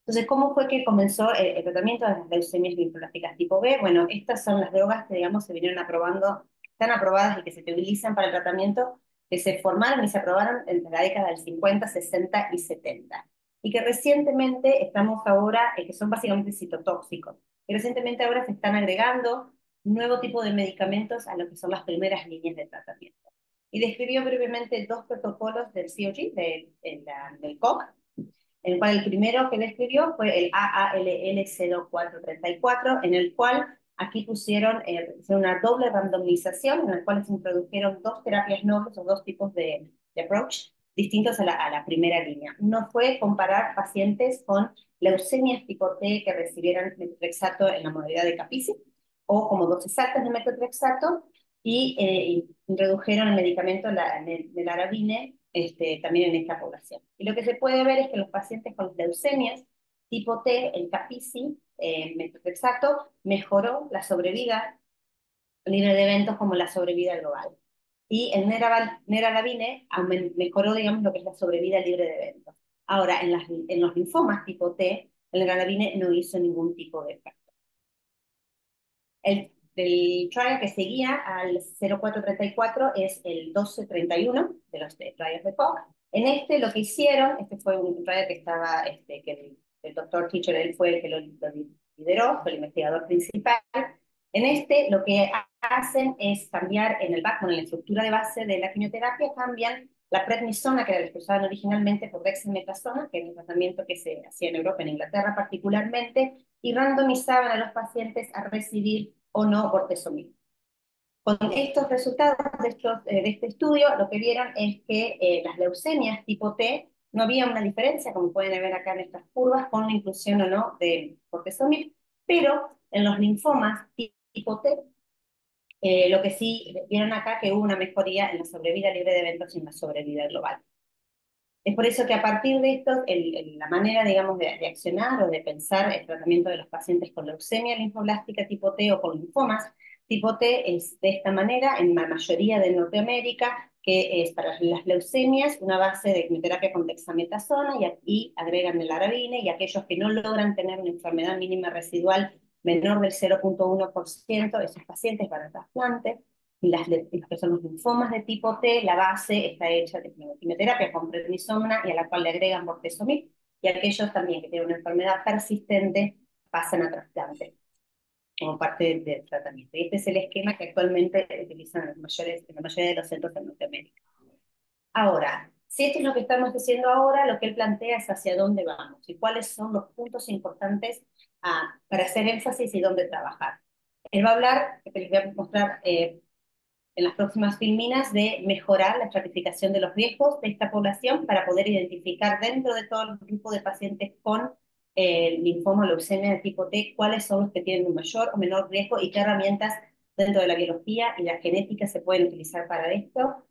Entonces, ¿cómo fue que comenzó el tratamiento de las leucemias linfoblásticas tipo B? Bueno, estas son las drogas que, digamos, se vinieron aprobando, están aprobadas y que se utilizan para el tratamiento, que se formaron y se aprobaron entre la década del 50, 60 y 70. Y que recientemente estamos ahora, que son básicamente citotóxicos, y recientemente ahora se están agregando un nuevo tipo de medicamentos a lo que son las primeras líneas de tratamiento. Y describió brevemente dos protocolos del COG, del COG, en el cual el primero que describió fue el AALL0434, en el cual aquí pusieron una doble randomización, en la cual se introdujeron dos terapias nobles o dos tipos de approach distintos a la primera línea. Uno fue comparar pacientes con leucemias tipo T que recibieran metotrexato en la modalidad de Capisi, o como dosis altas de metotrexato, y introdujeron el medicamento, el arabine, también en esta población. Y lo que se puede ver es que los pacientes con leucemias tipo T, el Capisi, metotrexato, mejoró la sobrevida libre de eventos como la sobrevida global. Y el neranabine mejoró, digamos, lo que es la sobrevida libre de eventos. Ahora, en los linfomas tipo T, el neranabine no hizo ningún tipo de efecto. El trial que seguía al 0434 es el 1231 de los trials de Koch. En este lo que hicieron, este fue un trial que estaba, que el doctor Teacher, él fue el que lo lideró, fue el investigador principal. En este lo que hacen es cambiar en el backbone, en la estructura de base de la quimioterapia, cambian la prednisona, que era la que usaban originalmente, por dexametasona, que era un tratamiento que se hacía en Europa, en Inglaterra particularmente, y randomizaban a los pacientes a recibir o no bortezomib. Con estos resultados de este estudio, lo que vieron es que las leucemias tipo T no había una diferencia, como pueden ver acá en estas curvas, con la inclusión o no de bortezomib, pero en los linfomas tipo T, lo que sí vieron acá que hubo una mejoría en la sobrevida libre de eventos y en la sobrevida global. Es por eso que a partir de esto, la manera, digamos, de accionar o de pensar el tratamiento de los pacientes con leucemia linfoblástica tipo T o con linfomas tipo T es de esta manera en la mayoría de Norteamérica, que es para las leucemias una base de quimioterapia con dexametasona, y aquí agregan el arabine, y aquellos que no logran tener una enfermedad mínima residual menor del 0,1%, esos pacientes van a trasplante. Y los que son los linfomas de tipo T, la base está hecha de quimioterapia con prednisona y a la cual le agregan bortezomib, y aquellos también que tienen una enfermedad persistente pasan a trasplante como parte del tratamiento. Y este es el esquema que actualmente utilizan en la mayoría de los centros de Norteamérica. Ahora, si esto es lo que estamos haciendo ahora, lo que él plantea es hacia dónde vamos y cuáles son los puntos importantes para hacer énfasis y dónde trabajar. Él va a hablar, que les voy a mostrar en las próximas filminas, de mejorar la estratificación de los riesgos de esta población para poder identificar dentro de todo el grupo de pacientes con linfoma o leucemia de tipo T cuáles son los que tienen un mayor o menor riesgo y qué herramientas dentro de la biología y la genética se pueden utilizar para esto.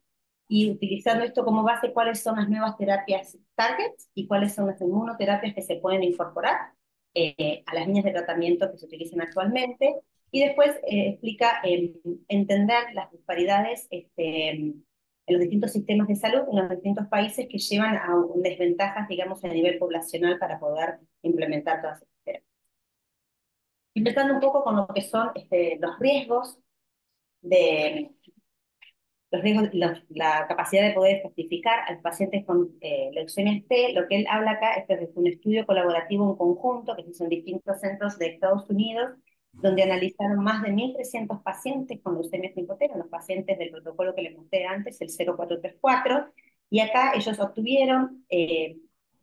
Y utilizando esto como base, cuáles son las nuevas terapias targets y cuáles son las inmunoterapias que se pueden incorporar a las líneas de tratamiento que se utilizan actualmente. Y después explica entender las disparidades en los distintos sistemas de salud, en los distintos países que llevan a desventajas, digamos, a nivel poblacional para poder implementar todas estas terapias. Empezando un poco con lo que son los riesgos de la capacidad de poder justificar a los pacientes con leucemia T. Lo que él habla acá es de un estudio colaborativo en conjunto que se hizo en distintos centros de Estados Unidos, donde analizaron más de 1.300 pacientes con leucemia tipo T, los pacientes del protocolo que les mostré antes, el 0434, y acá ellos obtuvieron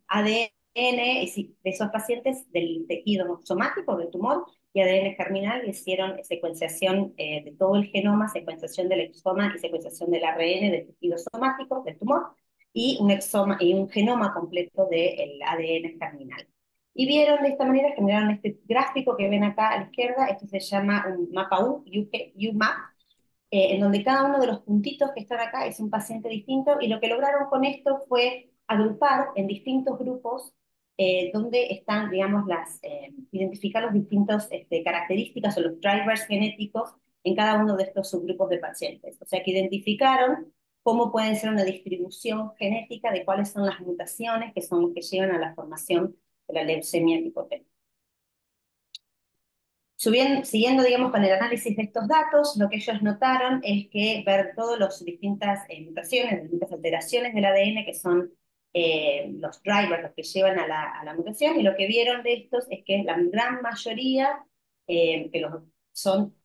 ADN de esos pacientes del tejido somático del tumor y ADN germinal, y hicieron secuenciación de todo el genoma, secuenciación del exoma y secuenciación del ARN del tejido somático del tumor, y un genoma completo del ADN germinal. Y vieron de esta manera, generaron este gráfico que ven acá a la izquierda. Esto se llama un mapa UMAP, en donde cada uno de los puntitos que están acá es un paciente distinto, y lo que lograron con esto fue agrupar en distintos grupos donde están, digamos, identificar los distintos características o los drivers genéticos en cada uno de estos subgrupos de pacientes. O sea que identificaron cómo puede ser una distribución genética de cuáles son las mutaciones que son las que llevan a la formación de la leucemia tipo T. Siguiendo, digamos, con el análisis de estos datos, lo que ellos notaron es que ver todas las distintas mutaciones, distintas alteraciones del ADN, que son los drivers, los que llevan a la mutación, y lo que vieron de estos es que la gran mayoría son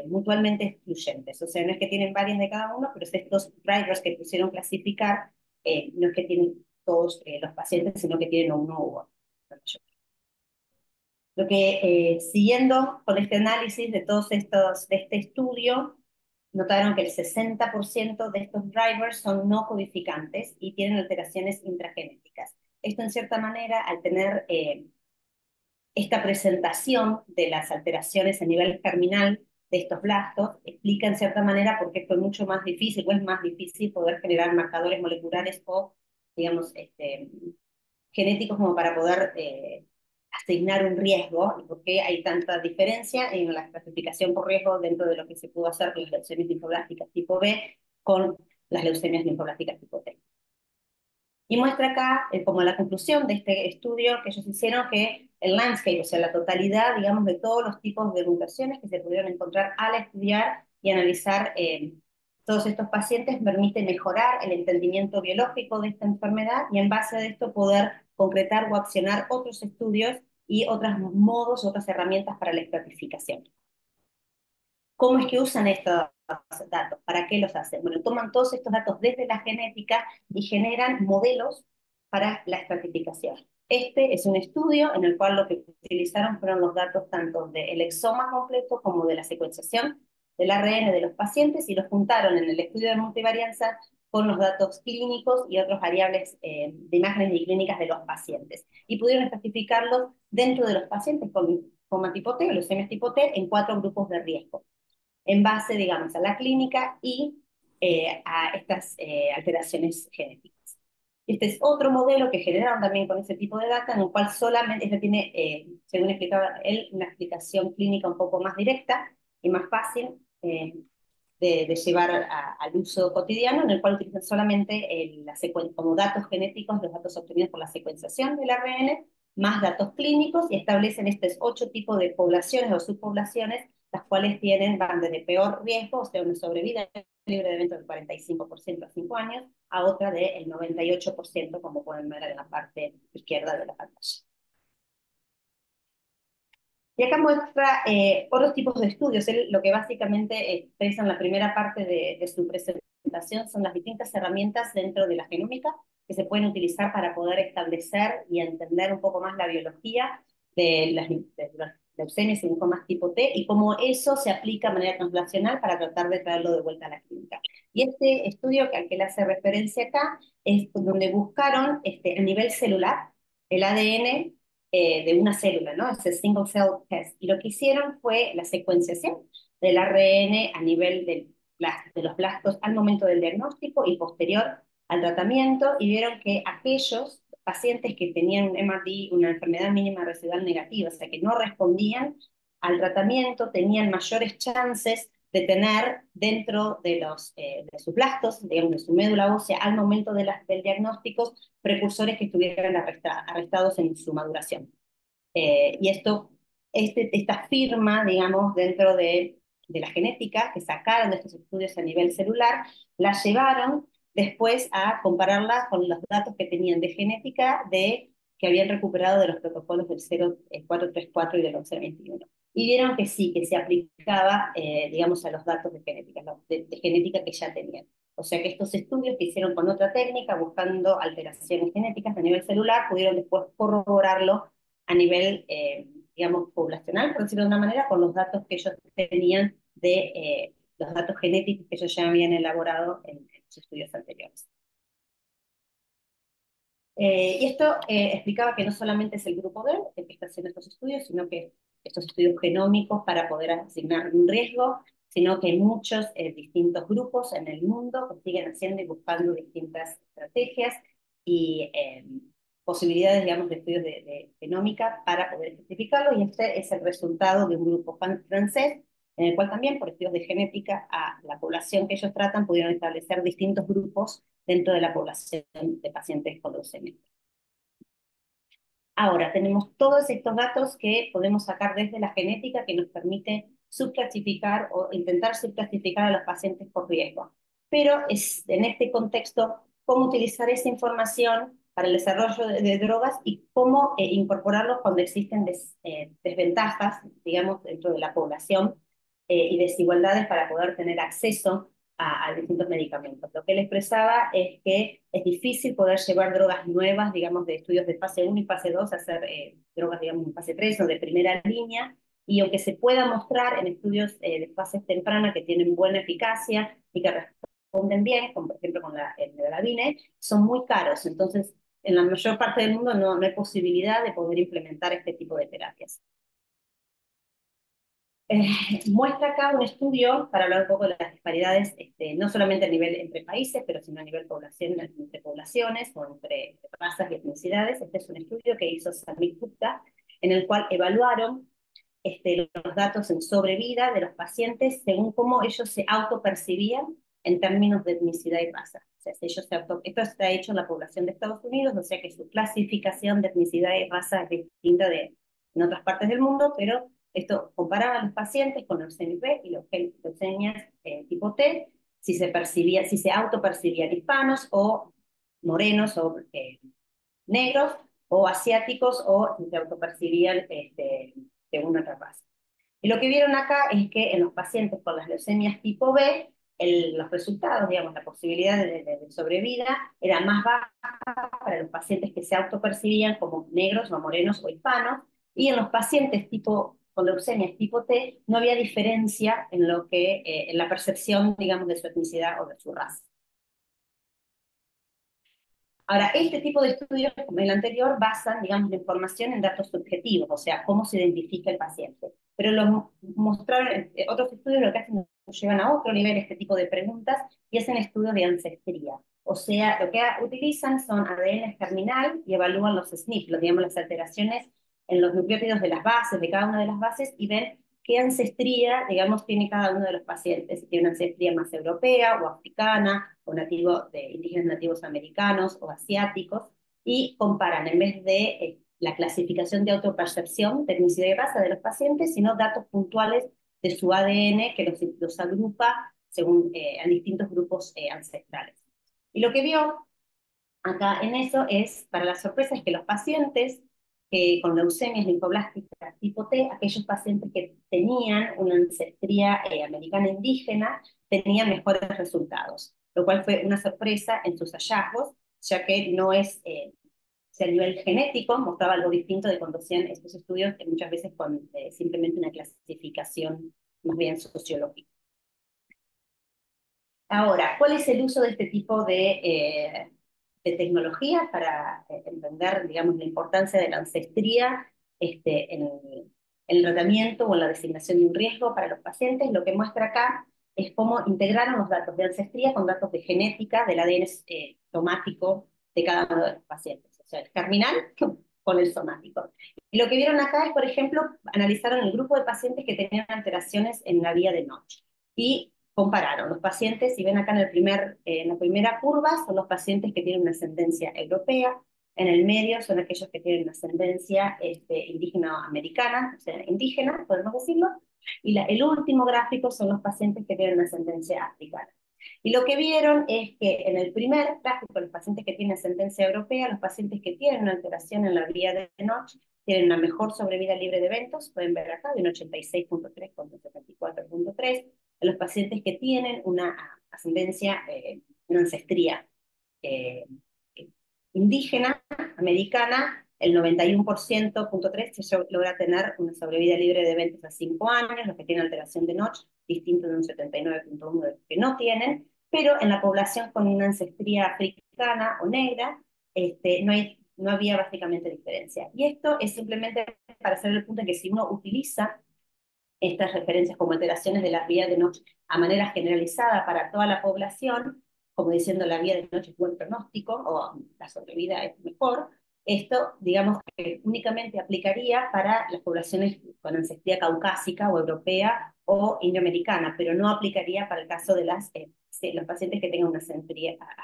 mutuamente excluyentes. O sea, no es que tienen varias de cada uno, pero estos drivers que pusieron clasificar, no es que tienen todos los pacientes, sino que tienen uno u otro. Lo que, siguiendo con este análisis de todos estos, de este estudio, notaron que el 60% de estos drivers son no codificantes y tienen alteraciones intragenéticas. Esto, en cierta manera, al tener esta presentación de las alteraciones a nivel germinal de estos blastos, explica en cierta manera por qué fue mucho más difícil, o es más difícil poder generar marcadores moleculares o, digamos, genéticos como para poder asignar un riesgo, y por qué hay tanta diferencia en la clasificación por riesgo dentro de lo que se pudo hacer con las leucemias linfoblásticas tipo B con las leucemias linfoblásticas tipo T. Y muestra acá, como la conclusión de este estudio que ellos hicieron, que el landscape, o sea, la totalidad, digamos, de todos los tipos de mutaciones que se pudieron encontrar al estudiar y analizar todos estos pacientes, permite mejorar el entendimiento biológico de esta enfermedad y en base a esto poder concretar o accionar otros estudios y otros modos, otras herramientas para la estratificación. ¿Cómo es que usan estos datos? ¿Para qué los hacen? Bueno, toman todos estos datos desde la genética y generan modelos para la estratificación. Este es un estudio en el cual lo que utilizaron fueron los datos tanto del exoma completo como de la secuenciación del ARN de los pacientes y los juntaron en el estudio de multivarianza con los datos clínicos y otras variables de imágenes y clínicas de los pacientes. Y pudieron estratificarlos dentro de los pacientes con coma tipo T o leucemias tipo T en 4 grupos de riesgo, en base, digamos, a la clínica y a estas alteraciones genéticas. Este es otro modelo que generaron también con ese tipo de data, en el cual solamente, este tiene, según explicaba él, una explicación clínica un poco más directa y más fácil de llevar al uso cotidiano, en el cual utilizan solamente como datos genéticos, los datos obtenidos por la secuenciación del ARN, más datos clínicos, y establecen estos 8 tipos de poblaciones o subpoblaciones, las cuales van desde peor riesgo, o sea, una sobrevida libre de evento del 45% a 5 años, a otra del 98%, como pueden ver en la parte izquierda de la pantalla. Y acá muestra otros tipos de estudios. Él lo que básicamente expresa en la primera parte de su presentación son las distintas herramientas dentro de la genómica que se pueden utilizar para poder establecer y entender un poco más la biología de las leucemias y linfomas tipo T y cómo eso se aplica de manera translacional para tratar de traerlo de vuelta a la clínica. Y este estudio al que le hace referencia acá es donde buscaron a nivel celular el ADN de una célula, ¿no? Es el single cell test. Y lo que hicieron fue la secuenciación del ARN a nivel de los blastos al momento del diagnóstico y posterior al tratamiento, y vieron que aquellos pacientes que tenían un MRD, una enfermedad mínima residual negativa, o sea, que no respondían al tratamiento, tenían mayores chances de tener dentro de sus blastos, digamos, de su médula ósea, al momento del diagnóstico, precursores que estuvieran arrestados en su maduración. Y esta firma, digamos, dentro de la genética, que sacaron de estos estudios a nivel celular, la llevaron después a compararla con los datos que tenían de genética que habían recuperado de los protocolos del 0434 y del 1121. Y vieron que sí, que se aplicaba, digamos, a los datos de genética, de genética que ya tenían. O sea que estos estudios que hicieron con otra técnica, buscando alteraciones genéticas a nivel celular, pudieron después corroborarlo a nivel, digamos, poblacional, por decirlo de una manera, con los datos que ellos tenían de los datos genéticos que ellos ya habían elaborado en los estudios anteriores. Y esto explicaba que no solamente es el grupo B el que está haciendo estos estudios, sino que estos estudios genómicos para poder asignar un riesgo, sino que hay muchos distintos grupos en el mundo que siguen haciendo y buscando distintas estrategias y posibilidades, digamos, de estudios de genómica para poder identificarlo, y este es el resultado de un grupo francés, en el cual también, por estudios de genética a la población que ellos tratan, pudieron establecer distintos grupos dentro de la población de pacientes con leucemia. Ahora, tenemos todos estos datos que podemos sacar desde la genética que nos permite subclasificar o intentar subclasificar a los pacientes por riesgo. Pero es en este contexto cómo utilizar esa información para el desarrollo de drogas y cómo incorporarlos cuando existen desventajas, digamos, dentro de la población y desigualdades para poder tener acceso a distintos medicamentos. Lo que él expresaba es que es difícil poder llevar drogas nuevas, digamos, de estudios de fase 1 y fase 2, a hacer drogas, digamos, en fase 3 o de primera línea, y aunque se pueda mostrar en estudios de fases tempranas que tienen buena eficacia y que responden bien, como por ejemplo con el Medelavine, son muy caros. Entonces, en la mayor parte del mundo no hay posibilidad de poder implementar este tipo de terapias. Muestra acá un estudio para hablar un poco de las disparidades, no solamente a nivel entre países, pero sino a nivel población, entre poblaciones o entre razas y etnicidades. Este es un estudio que hizo Samit Gupta, en el cual evaluaron los datos en sobrevida de los pacientes según cómo ellos se autopercibían en términos de etnicidad y raza. O sea, si ellos esto está hecho en la población de Estados Unidos, o sea que su clasificación de etnicidad y raza es distinta en otras partes del mundo, pero esto comparaba a los pacientes con leucemia B y leucemias tipo T, si se autopercibían hispanos o morenos o negros o asiáticos o si se autopercibían de una otra raza. Y lo que vieron acá es que en los pacientes con las leucemias tipo B, los resultados, digamos, la posibilidad de sobrevida era más baja para los pacientes que se autopercibían como negros o morenos o hispanos, y en los pacientes con leucemias tipo T no había diferencia en la percepción, digamos, de su etnicidad o de su raza. Ahora, este tipo de estudios, como el anterior, basan, digamos, la información en datos subjetivos, o sea, cómo se identifica el paciente. Pero otros estudios lo que hacen es llevan a otro nivel este tipo de preguntas y hacen estudios de ancestría. O sea, lo que utilizan son ADN germinal y evalúan los SNP, digamos, las alteraciones en los nucleótidos de las bases, de cada una de las bases, y ven qué ancestría, digamos, tiene cada uno de los pacientes, si tiene una ancestría más europea o africana, o indígenas nativos americanos o asiáticos, y comparan en vez de la clasificación de autopercepción, etnicidad y raza de los pacientes, sino datos puntuales de su ADN que los agrupa según a distintos grupos ancestrales. Y lo que vio acá en eso es, para la sorpresa, es que los pacientes con leucemias linfoblásticas tipo T, aquellos pacientes que tenían una ancestría americana indígena, tenían mejores resultados, lo cual fue una sorpresa en sus hallazgos, ya que no es, a nivel genético, mostraba algo distinto de cuando hacían estos estudios, que muchas veces con simplemente una clasificación más bien sociológica. Ahora, ¿cuál es el uso de este tipo de tecnología para entender, digamos, la importancia de la ancestría en el tratamiento o en la designación de un riesgo para los pacientes? Lo que muestra acá es cómo integraron los datos de ancestría con datos de genética del ADN somático de cada uno de los pacientes, o sea, el germinal con el somático. Y lo que vieron acá es, por ejemplo, analizaron el grupo de pacientes que tenían alteraciones en la vía de Notch y compararon los pacientes, y ven acá en la primera curva, son los pacientes que tienen una ascendencia europea, en el medio son aquellos que tienen una ascendencia indígena-americana, o sea, indígena, podemos decirlo, y el último gráfico son los pacientes que tienen una ascendencia africana. Y lo que vieron es que en el primer gráfico, los pacientes que tienen ascendencia europea, los pacientes que tienen una alteración en la vía de Notch, tienen una mejor sobrevida libre de eventos, pueden ver acá, de un 86.3 contra 74.3, en los pacientes que tienen una ascendencia, una ancestría indígena, americana, el 91.3 se logra tener una sobrevida libre de eventos a 5 años, los que tienen alteración de Notch, distinto de un 79.1 de los que no tienen, pero en la población con una ancestría africana o negra, no había básicamente diferencia. Y esto es simplemente para hacer el punto de que si uno utiliza estas referencias como alteraciones de las vías de Notch a manera generalizada para toda la población, como diciendo la vía de Notch es buen pronóstico o la sobrevida es mejor, esto, digamos, que únicamente aplicaría para las poblaciones con ancestría caucásica o europea o indioamericana, pero no aplicaría para el caso de los pacientes que tengan una ascendría, una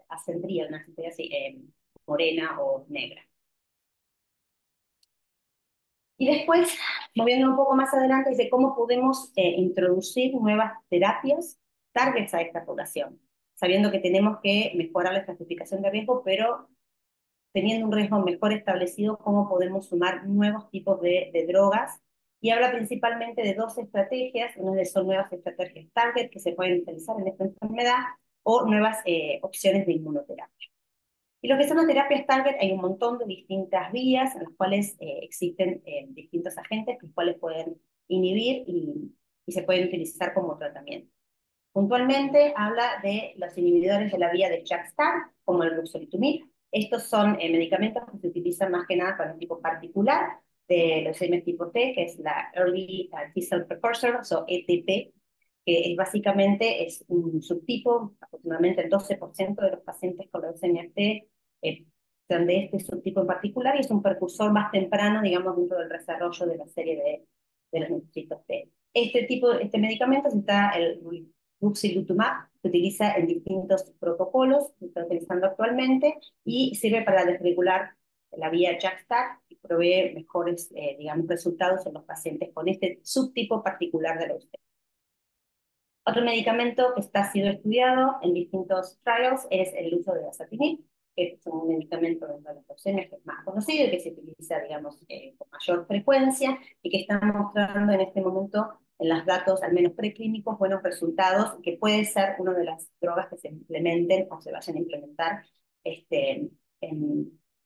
ascendría así, morena o negra. Y después, moviendo un poco más adelante, dice cómo podemos introducir nuevas terapias targets a esta población, sabiendo que tenemos que mejorar la estratificación de riesgo, pero teniendo un riesgo mejor establecido, cómo podemos sumar nuevos tipos de drogas y habla principalmente de dos estrategias, una son nuevas estrategias target que se pueden utilizar en esta enfermedad, o nuevas opciones de inmunoterapia. Y lo que son las terapias target, hay un montón de distintas vías en las cuales existen distintos agentes, los cuales pueden inhibir y se pueden utilizar como tratamiento. Puntualmente habla de los inhibidores de la vía de JAK-STAT, como el ruxolitinib. Estos son medicamentos que se utilizan más que nada para un tipo particular de leucemia tipo T, que es la Early T-Cell Precursor, o ETP, que básicamente es un subtipo, aproximadamente el 12% de los pacientes con leucemia T son de este subtipo en particular, y es un precursor más temprano, digamos, dentro del desarrollo de la serie de los linfocitos T. Este medicamento está el ruxolitinib, se utiliza en distintos protocolos, se está utilizando actualmente, y sirve para desregular la vía JAK-STAT y provee mejores, digamos, resultados en los pacientes con este subtipo particular de leucemia. Otro medicamento que está siendo estudiado en distintos trials es el uso de azatinib, que es un medicamento de las leucemias que es más conocido y que se utiliza, digamos, con mayor frecuencia, y que está mostrando en este momento en los datos, al menos preclínicos, buenos resultados, que puede ser una de las drogas que se implementen o se vayan a implementar en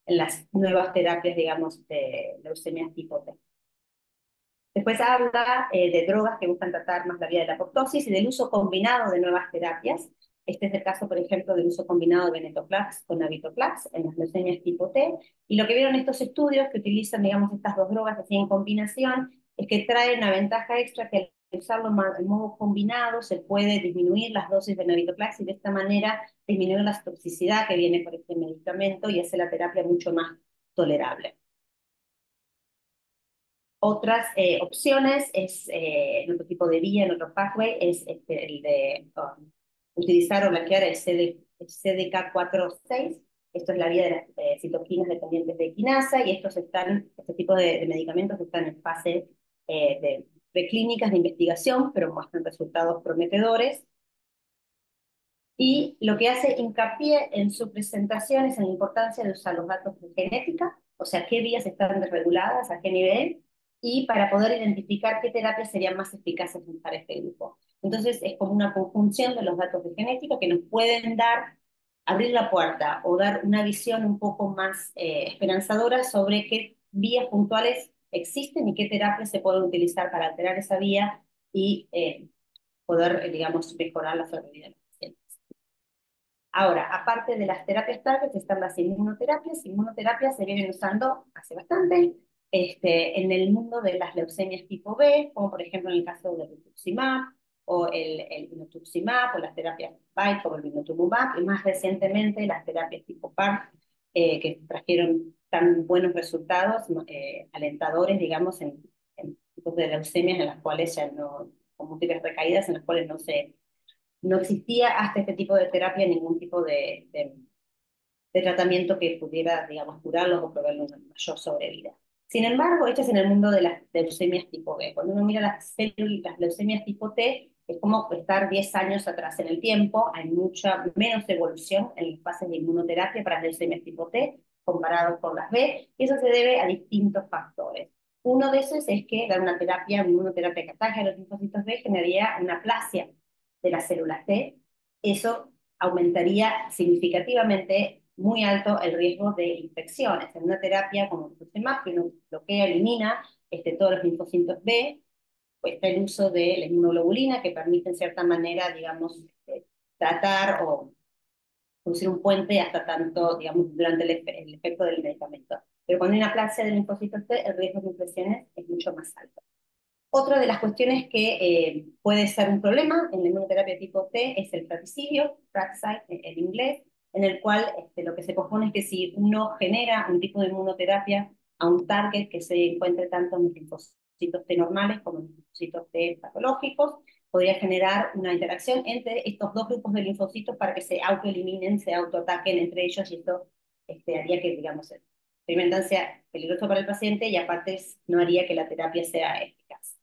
las nuevas terapias, digamos, de leucemia tipo T. Después habla de drogas que buscan tratar más la vía de la apoptosis y del uso combinado de nuevas terapias. Este es el caso, por ejemplo, del uso combinado de venetoclax con navitoclax en las leucemias tipo T. Y lo que vieron estos estudios que utilizan, digamos, estas dos drogas así en combinación, es que trae una ventaja extra, que al usarlo en modo combinado se puede disminuir las dosis de navitoclax y de esta manera disminuir la toxicidad que viene por este medicamento y hace la terapia mucho más tolerable. Otras opciones es, en otro tipo de vía, en otro pathway, es el de utilizar o bloquear el CDK4/6. Esto es la vía de las citoquinas dependientes de quinasa, y este tipo de medicamentos están en fase de preclínicas de investigación, pero muestran resultados prometedores. Y lo que hace hincapié en su presentación es en la importancia de usar los datos de genética, o sea, qué vías están desreguladas, a qué nivel, y para poder identificar qué terapias serían más eficaces para este grupo. Entonces es como una conjunción de los datos de genética que nos pueden abrir la puerta o dar una visión un poco más esperanzadora sobre qué vías puntuales existen y qué terapias se pueden utilizar para alterar esa vía y poder, digamos, mejorar la sobrevida de los pacientes. Ahora, aparte de las terapias target, están las inmunoterapias. Inmunoterapias se vienen usando hace bastante en el mundo de las leucemias tipo B, como por ejemplo en el caso del rituximab, o el inotuzumab, o las terapias BiTE, como el blinatumomab, y más recientemente las terapias tipo PARP, que trajeron tan buenos resultados, alentadores, digamos, en tipos de leucemias en las cuales ya no, con múltiples recaídas, en las cuales no existía hasta este tipo de terapia ningún tipo de tratamiento que pudiera, digamos, curarlos o proveerles una mayor sobrevida. Sin embargo, esto es en el mundo de las leucemias tipo B. Cuando uno mira las leucemias tipo T, es como estar 10 años atrás en el tiempo. Hay mucha menos evolución en las fases de inmunoterapia para las leucemias tipo T comparado con las B, y eso se debe a distintos factores. Uno de esos es que dar una inmunoterapia que ataque a los linfocitos B generaría una aplasia de las células T. Eso aumentaría significativamente muy alto el riesgo de infecciones. En una terapia como el rituximab, que uno bloquea, elimina todos los linfocitos B, pues está el uso de la inmunoglobulina, que permite en cierta manera, digamos, tratar o producir un puente hasta tanto, digamos, durante el efecto del medicamento. Pero cuando hay una aplasia de linfocitos T, el riesgo de infecciones es mucho más alto. Otra de las cuestiones que puede ser un problema en la inmunoterapia tipo T es el fratricidio, fratricide en inglés, en el cual lo que se propone es que si uno genera un tipo de inmunoterapia a un target que se encuentre tanto en los linfocitos T normales como en los linfocitos T patológicos, podría generar una interacción entre estos dos grupos de linfocitos para que se autoeliminen, se autoataquen entre ellos, y esto haría que, digamos, el experimento sea peligroso para el paciente y aparte no haría que la terapia sea eficaz.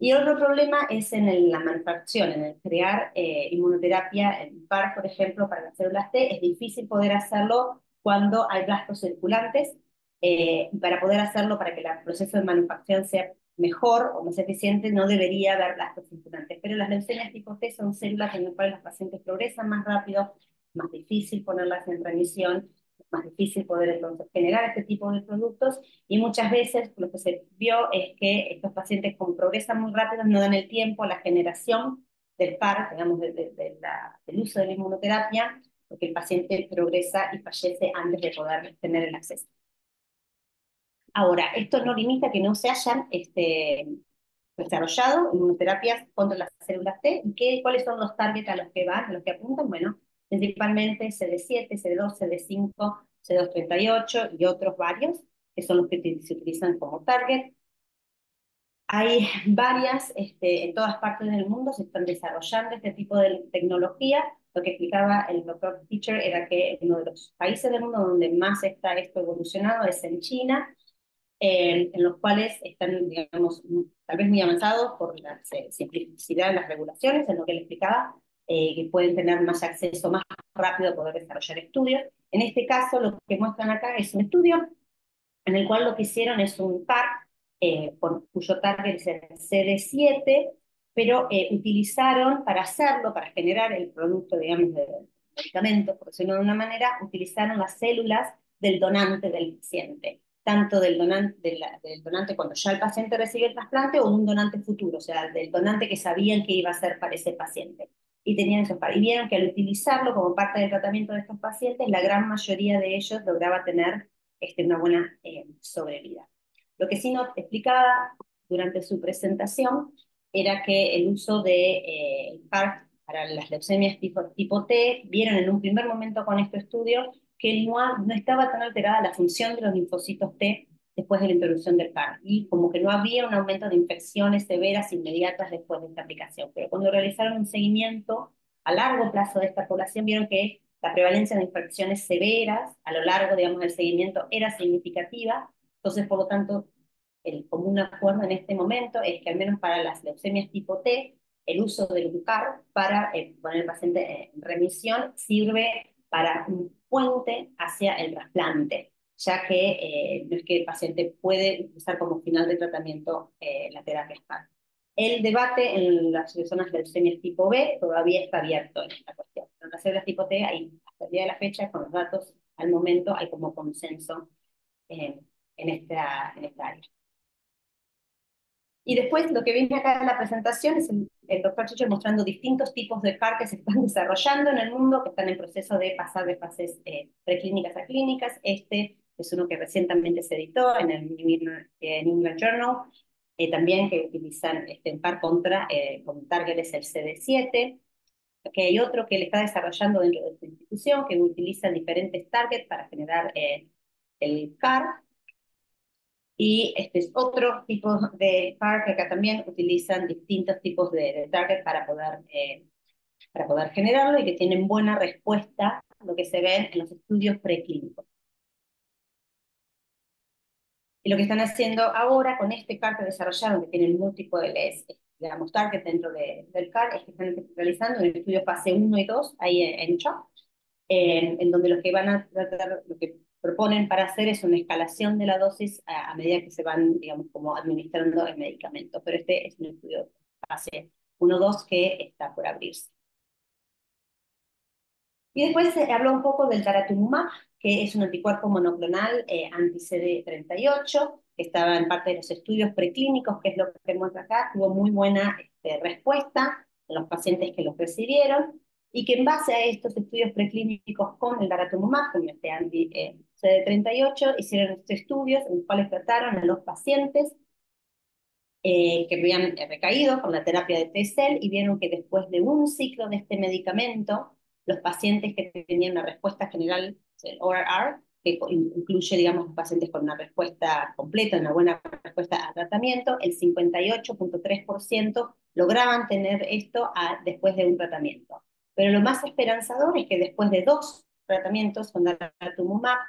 Y otro problema es en la manufactura, en el crear inmunoterapia en PAR, por ejemplo, para las células T. Es difícil poder hacerlo cuando hay blastos circulantes. Para poder hacerlo, para que el proceso de manufactura sea mejor o más eficiente, no debería haber blastos circulantes. Pero las leucemias tipo T son células en las cuales los pacientes progresan más rápido, más difícil ponerlas en remisión, es más difícil poder entonces generar este tipo de productos, y muchas veces lo que se vio es que estos pacientes como progresan muy rápido no dan el tiempo a la generación del PAR, digamos, del uso de la inmunoterapia, porque el paciente progresa y fallece antes de poder tener el acceso. Ahora, esto no limita que no se hayan desarrollado inmunoterapias contra las células T, y cuáles son los targets a los que van, a los que apuntan. Bueno, principalmente CD7, CD2, CD5, CD238 y otros varios, que son los que se utilizan como target. Hay varias, en todas partes del mundo se están desarrollando este tipo de tecnología. Lo que explicaba el doctor Teacher era que uno de los países del mundo donde más está esto evolucionado es en China, en los cuales están, digamos, tal vez muy avanzados por la simplicidad de las regulaciones, en lo que le explicaba, que pueden tener más acceso más rápido a poder desarrollar estudios. En este caso, lo que muestran acá es un estudio en el cual lo que hicieron es un PAR, cuyo target es el CD7, pero utilizaron para hacerlo, para generar el producto, digamos, del medicamento, por decirlo de una manera, utilizaron las células del donante del paciente, tanto del donante cuando ya el paciente recibe el trasplante, o de un donante futuro, o sea, del donante que sabían que iba a ser para ese paciente. Y tenían esos PAR. Y vieron que al utilizarlo como parte del tratamiento de estos pacientes, la gran mayoría de ellos lograba tener una buena sobrevida. Lo que sí nos explicaba durante su presentación era que el uso de PARP para las leucemias tipo T, vieron en un primer momento con este estudio que no estaba tan alterada la función de los linfocitos T después de la introducción del PARP, y como que no había un aumento de infecciones severas inmediatas después de esta aplicación. Pero cuando realizaron un seguimiento a largo plazo de esta población, vieron que la prevalencia de infecciones severas a lo largo, digamos, del seguimiento era significativa. Entonces, por lo tanto, el común acuerdo en este momento es que al menos para las leucemias tipo T, el uso del UCAR para poner al paciente en remisión sirve para un puente hacia el trasplante, ya que no es que el paciente puede utilizar como final de tratamiento la terapia SPAR. El debate en las personas de leucemias tipo B todavía está abierto en esta cuestión. Pero en las células tipo T, hasta el día de la fecha, con los datos al momento, hay como consenso en esta área. Y después lo que viene acá en la presentación es el doctor Chicho mostrando distintos tipos de CAR que se están desarrollando en el mundo, que están en proceso de pasar de fases preclínicas a clínicas. Este es uno que recientemente se editó en el New England Journal, también que utilizan CAR con target es el CD7, que hay otro que le está desarrollando dentro de su institución, que utiliza diferentes targets para generar el CAR. Y este es otro tipo de CAR que acá también utilizan distintos tipos de target para poder generarlo, y que tienen buena respuesta a lo que se ve en los estudios preclínicos. Y lo que están haciendo ahora con este CAR que desarrollaron, que tienen múltiples, digamos, targets dentro del CAR, es que están realizando un estudio fase 1 y 2 ahí en CHOP, en donde lo que proponen para hacer es una escalación de la dosis a medida que se van, digamos, como administrando el medicamento. Pero este es un estudio fase 1-2 que está por abrirse. Y después se habló un poco del daratumumab, que es un anticuerpo monoclonal anti-CD38, que estaba en parte de los estudios preclínicos, que es lo que muestra acá. Tuvo muy buena respuesta en los pacientes que los recibieron, y que en base a estos estudios preclínicos con el daratumumab, con este anti-CD38, hicieron estos estudios en los cuales trataron a los pacientes que habían recaído con la terapia de T-cell, y vieron que después de un ciclo de este medicamento, los pacientes que tenían una respuesta general, el ORR, que incluye, digamos, pacientes con una respuesta completa, una buena respuesta al tratamiento, el 58.3% lograban tener esto después de un tratamiento. Pero lo más esperanzador es que después de 2 tratamientos con daratumumab,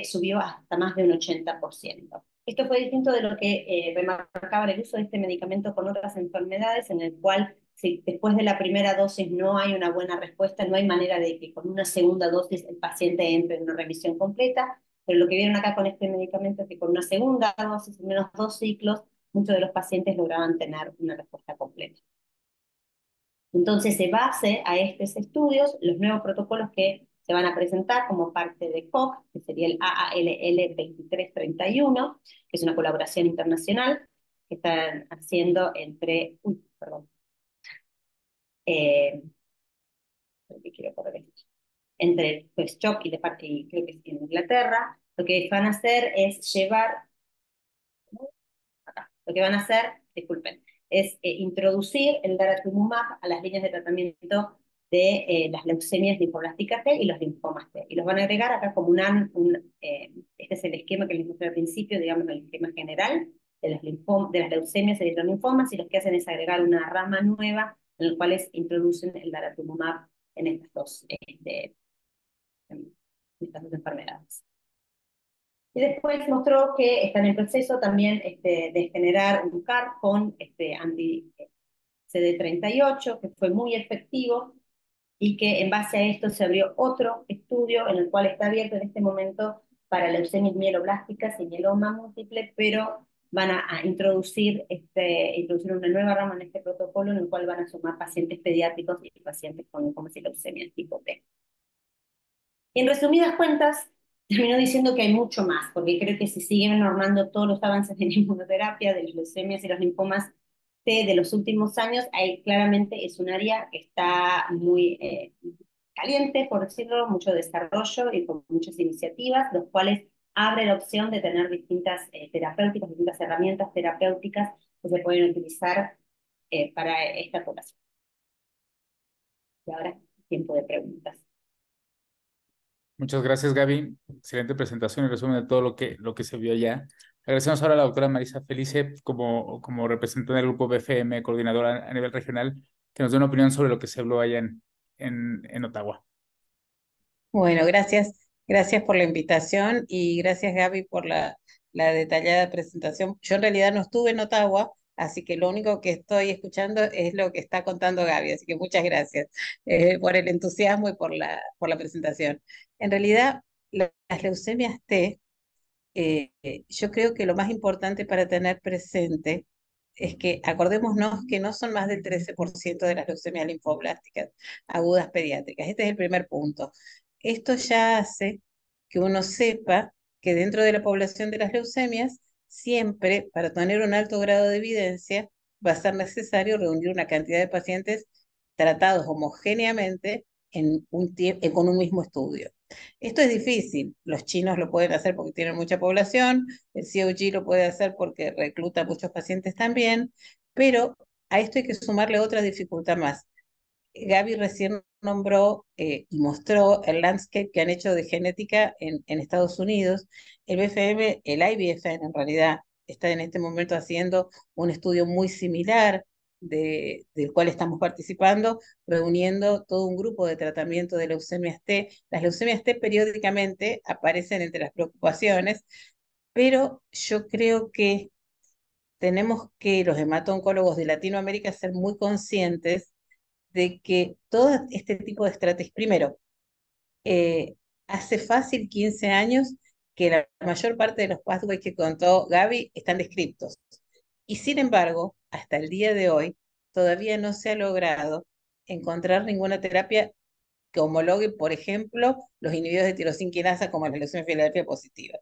subió hasta más de un 80%. Esto fue distinto de lo que remarcaba el uso de este medicamento con otras enfermedades, en el cual si después de la primera dosis no hay una buena respuesta, no hay manera de que con una segunda dosis el paciente entre en una remisión completa. Pero lo que vieron acá con este medicamento es que con una segunda dosis, en menos 2 ciclos, muchos de los pacientes lograban tener una respuesta completa. Entonces, de base a estos estudios, los nuevos protocolos que se van a presentar como parte de COC, que sería el AALL 2331, que es una colaboración internacional que están haciendo entre, perdón, ¿qué quiero correr esto? Entre pues, CHOP y creo que es en Inglaterra, lo que van a hacer es llevar, lo que van a hacer, disculpen, es introducir el daratumumab a las líneas de tratamiento de las leucemias linfoblásticas T y los linfomas T. Y los van a agregar acá como este es el esquema que les mostré al principio, digamos, el esquema general de las leucemias y de los linfomas, y los que hacen es agregar una rama nueva en la cual introducen el daratumumab en estas dos enfermedades. Y después mostró que están en proceso también de generar un CAR con anti-CD38, que fue muy efectivo, y que en base a esto se abrió otro estudio en el cual está abierto en este momento para leucemias mieloblásticas y mieloma múltiple, pero van a introducir una nueva rama en este protocolo en el cual van a sumar pacientes pediátricos y pacientes con linfomas y leucemias tipo T. En resumidas cuentas, terminó diciendo que hay mucho más, porque creo que si siguen normando todos los avances en inmunoterapia de las leucemias y los linfomas T de los últimos años, ahí claramente es un área que está muy caliente, por decirlo, mucho desarrollo y con muchas iniciativas, los cuales abre la opción de tener distintas terapéuticas, distintas herramientas terapéuticas que se pueden utilizar para esta población. Y ahora, tiempo de preguntas. Muchas gracias, Gaby. Excelente presentación y resumen de todo lo que se vio allá. Agradecemos ahora a la doctora Marisa Felice como representante del grupo BFM, coordinadora a nivel regional, que nos dé una opinión sobre lo que se habló allá en Ottawa. Bueno, gracias por la invitación y gracias Gaby por la detallada presentación. Yo en realidad no estuve en Ottawa, así que lo único que estoy escuchando es lo que está contando Gaby, así que muchas gracias por el entusiasmo y por la presentación. En realidad, las leucemias T, yo creo que lo más importante para tener presente es que acordémonos que no son más del 13% de las leucemias linfoblásticas agudas pediátricas. Este es el primer punto. Esto ya hace que uno sepa que dentro de la población de las leucemias, siempre para tener un alto grado de evidencia, va a ser necesario reunir una cantidad de pacientes tratados homogéneamente con un mismo estudio. Esto es difícil. Los chinos lo pueden hacer porque tienen mucha población, el COG lo puede hacer porque recluta muchos pacientes también, pero a esto hay que sumarle otra dificultad más. Gaby recién nombró y mostró el landscape que han hecho de genética en Estados Unidos. El BFM, el IBFN en realidad, está en este momento haciendo un estudio muy similar del cual estamos participando, reuniendo todo un grupo de tratamiento de leucemias T. Las leucemias T periódicamente aparecen entre las preocupaciones, pero yo creo que tenemos que los hemato-oncólogos de Latinoamérica ser muy conscientes de que todo este tipo de estrategias, primero, hace fácil 15 años que la mayor parte de los pathways que contó Gaby están descritos. Y sin embargo, hasta el día de hoy, todavía no se ha logrado encontrar ninguna terapia que homologue, por ejemplo, los inhibidores de tirosina quinasa como la leucemia Filadelfia positiva.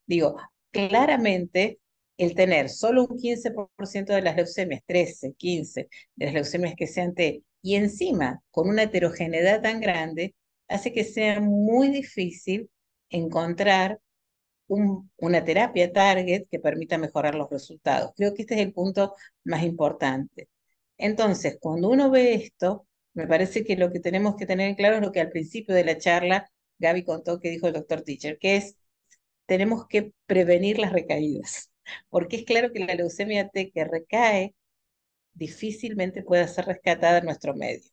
Digo, claramente el tener solo un 15% de las leucemias, 13, 15 de las leucemias que sean T, y encima con una heterogeneidad tan grande, hace que sea muy difícil encontrar una terapia target que permita mejorar los resultados. Creo que este es el punto más importante. Entonces, cuando uno ve esto, me parece que lo que tenemos que tener en claro es lo que al principio de la charla Gaby contó que dijo el doctor Teacher, que es, tenemos que prevenir las recaídas, porque es claro que la leucemia T que recae difícilmente puede ser rescatada en nuestro medio.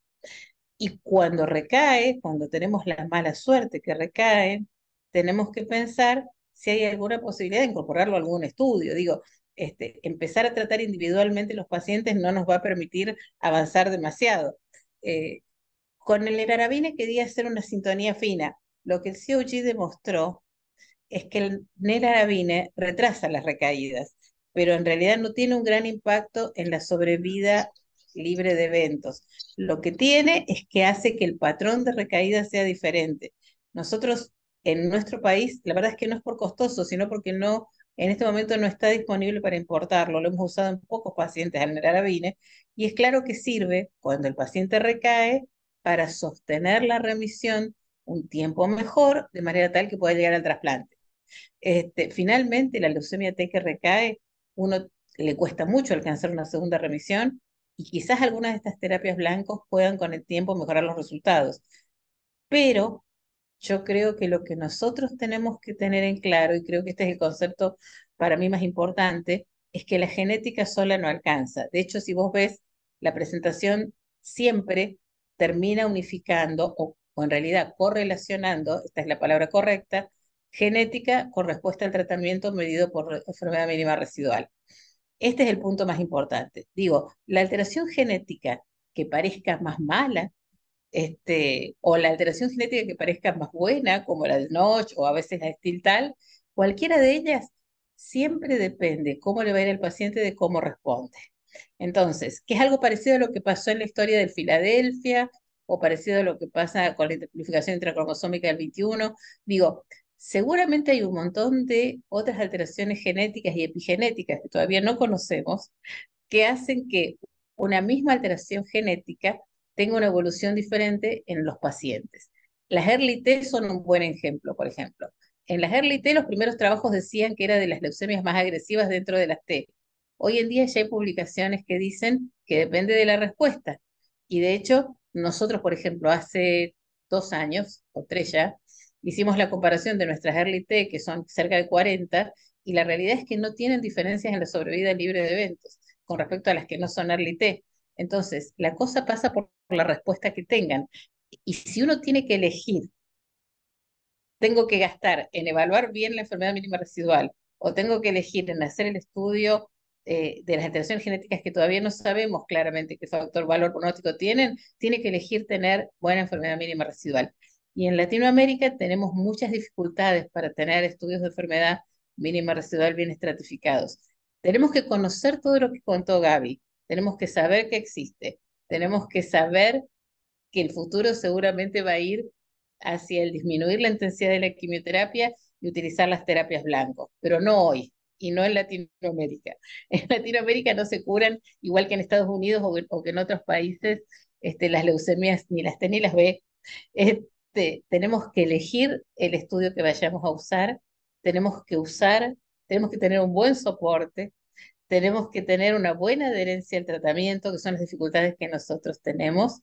Y cuando recae, cuando tenemos la mala suerte que recae, tenemos que pensar si hay alguna posibilidad de incorporarlo a algún estudio. Digo, empezar a tratar individualmente los pacientes no nos va a permitir avanzar demasiado. Con el elarabine quería hacer una sintonía fina. Lo que el COG demostró es que el nelarabine retrasa las recaídas, pero en realidad no tiene un gran impacto en la sobrevida libre de eventos. Lo que tiene es que hace que el patrón de recaída sea diferente. Nosotros en nuestro país, la verdad es que no es por costoso, sino porque no, en este momento no está disponible para importarlo. Lo hemos usado en pocos pacientes al nelarabine y es claro que sirve cuando el paciente recae para sostener la remisión un tiempo mejor, de manera tal que pueda llegar al trasplante. Finalmente, la leucemia T que recae, uno le cuesta mucho alcanzar una segunda remisión y quizás algunas de estas terapias blancos puedan con el tiempo mejorar los resultados. Pero yo creo que lo que nosotros tenemos que tener en claro, y creo que este es el concepto para mí más importante, es que la genética sola no alcanza. De hecho, si vos ves, la presentación siempre termina unificando o en realidad correlacionando, esta es la palabra correcta, genética con respuesta al tratamiento medido por enfermedad mínima residual. Este es el punto más importante. Digo, la alteración genética que parezca más mala, o la alteración genética que parezca más buena, como la de Notch o a veces la Stiltal, cualquiera de ellas siempre depende cómo le va a ir al paciente de cómo responde. Entonces, que es algo parecido a lo que pasó en la historia del Filadelfia o parecido a lo que pasa con la amplificación intracromosómica del 21. Digo, seguramente hay un montón de otras alteraciones genéticas y epigenéticas que todavía no conocemos que hacen que una misma alteración genética tenga una evolución diferente en los pacientes. Las early T son un buen ejemplo, por ejemplo. En las early T los primeros trabajos decían que era de las leucemias más agresivas dentro de las T. Hoy en día ya hay publicaciones que dicen que depende de la respuesta. Y de hecho, nosotros, por ejemplo, hace 2 años o 3 ya, hicimos la comparación de nuestras early T, que son cerca de 40, y la realidad es que no tienen diferencias en la sobrevida libre de eventos con respecto a las que no son early T. Entonces, la cosa pasa por la respuesta que tengan. Y si uno tiene que elegir, tengo que gastar en evaluar bien la enfermedad mínima residual o tengo que elegir en hacer el estudio de las alteraciones genéticas que todavía no sabemos claramente qué factor valor pronóstico tienen, tiene que elegir tener buena enfermedad mínima residual. Y en Latinoamérica tenemos muchas dificultades para tener estudios de enfermedad mínima residual bien estratificados. Tenemos que conocer todo lo que contó Gaby, tenemos que saber que existe, tenemos que saber que el futuro seguramente va a ir hacia el disminuir la intensidad de la quimioterapia y utilizar las terapias blancos, pero no hoy y no en Latinoamérica. En Latinoamérica no se curan, igual que en Estados Unidos o que en otros países, las leucemias ni las T ni las B. Tenemos que elegir el estudio que vayamos a usar, tenemos que tener un buen soporte, tenemos que tener una buena adherencia al tratamiento, que son las dificultades que nosotros tenemos,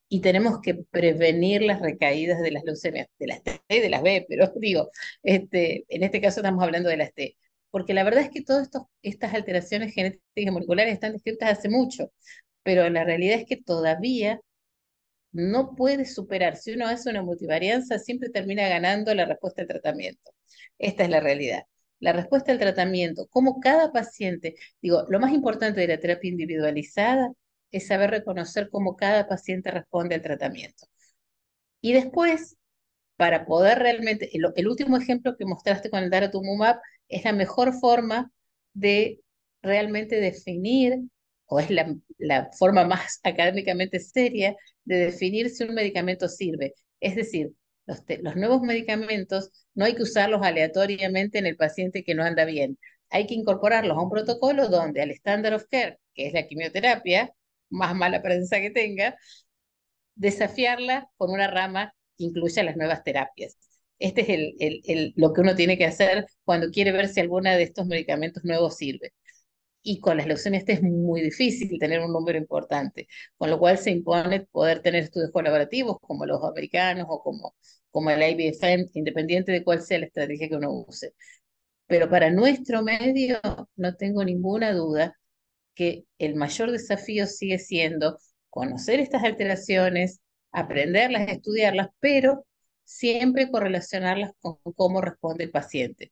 y tenemos que prevenir las recaídas de las leucemias, de las T y de las B, pero digo, en este caso estamos hablando de las T, porque la verdad es que todas estas alteraciones genéticas y moleculares están descritas hace mucho, pero la realidad es que todavía no puede superar. Si uno hace una multivarianza, siempre termina ganando la respuesta al tratamiento. Esta es la realidad. La respuesta al tratamiento, como cada paciente, digo, lo más importante de la terapia individualizada es saber reconocer cómo cada paciente responde al tratamiento. Y después, para poder realmente, el último ejemplo que mostraste con el daratumumab es la mejor forma de realmente definir, o es la forma más académicamente seria de definir si un medicamento sirve. Es decir, los nuevos medicamentos no hay que usarlos aleatoriamente en el paciente que no anda bien. Hay que incorporarlos a un protocolo donde al standard of care, que es la quimioterapia, más mala prensa que tenga, desafiarla con una rama que incluya las nuevas terapias. Este es lo que uno tiene que hacer cuando quiere ver si alguna de estos medicamentos nuevos sirve. Y con las leucemias es muy difícil tener un número importante, con lo cual se impone poder tener estudios colaborativos como los americanos o como el IBFM, independiente de cuál sea la estrategia que uno use. Pero para nuestro medio no tengo ninguna duda que el mayor desafío sigue siendo conocer estas alteraciones, aprenderlas, estudiarlas, pero siempre correlacionarlas con cómo responde el paciente.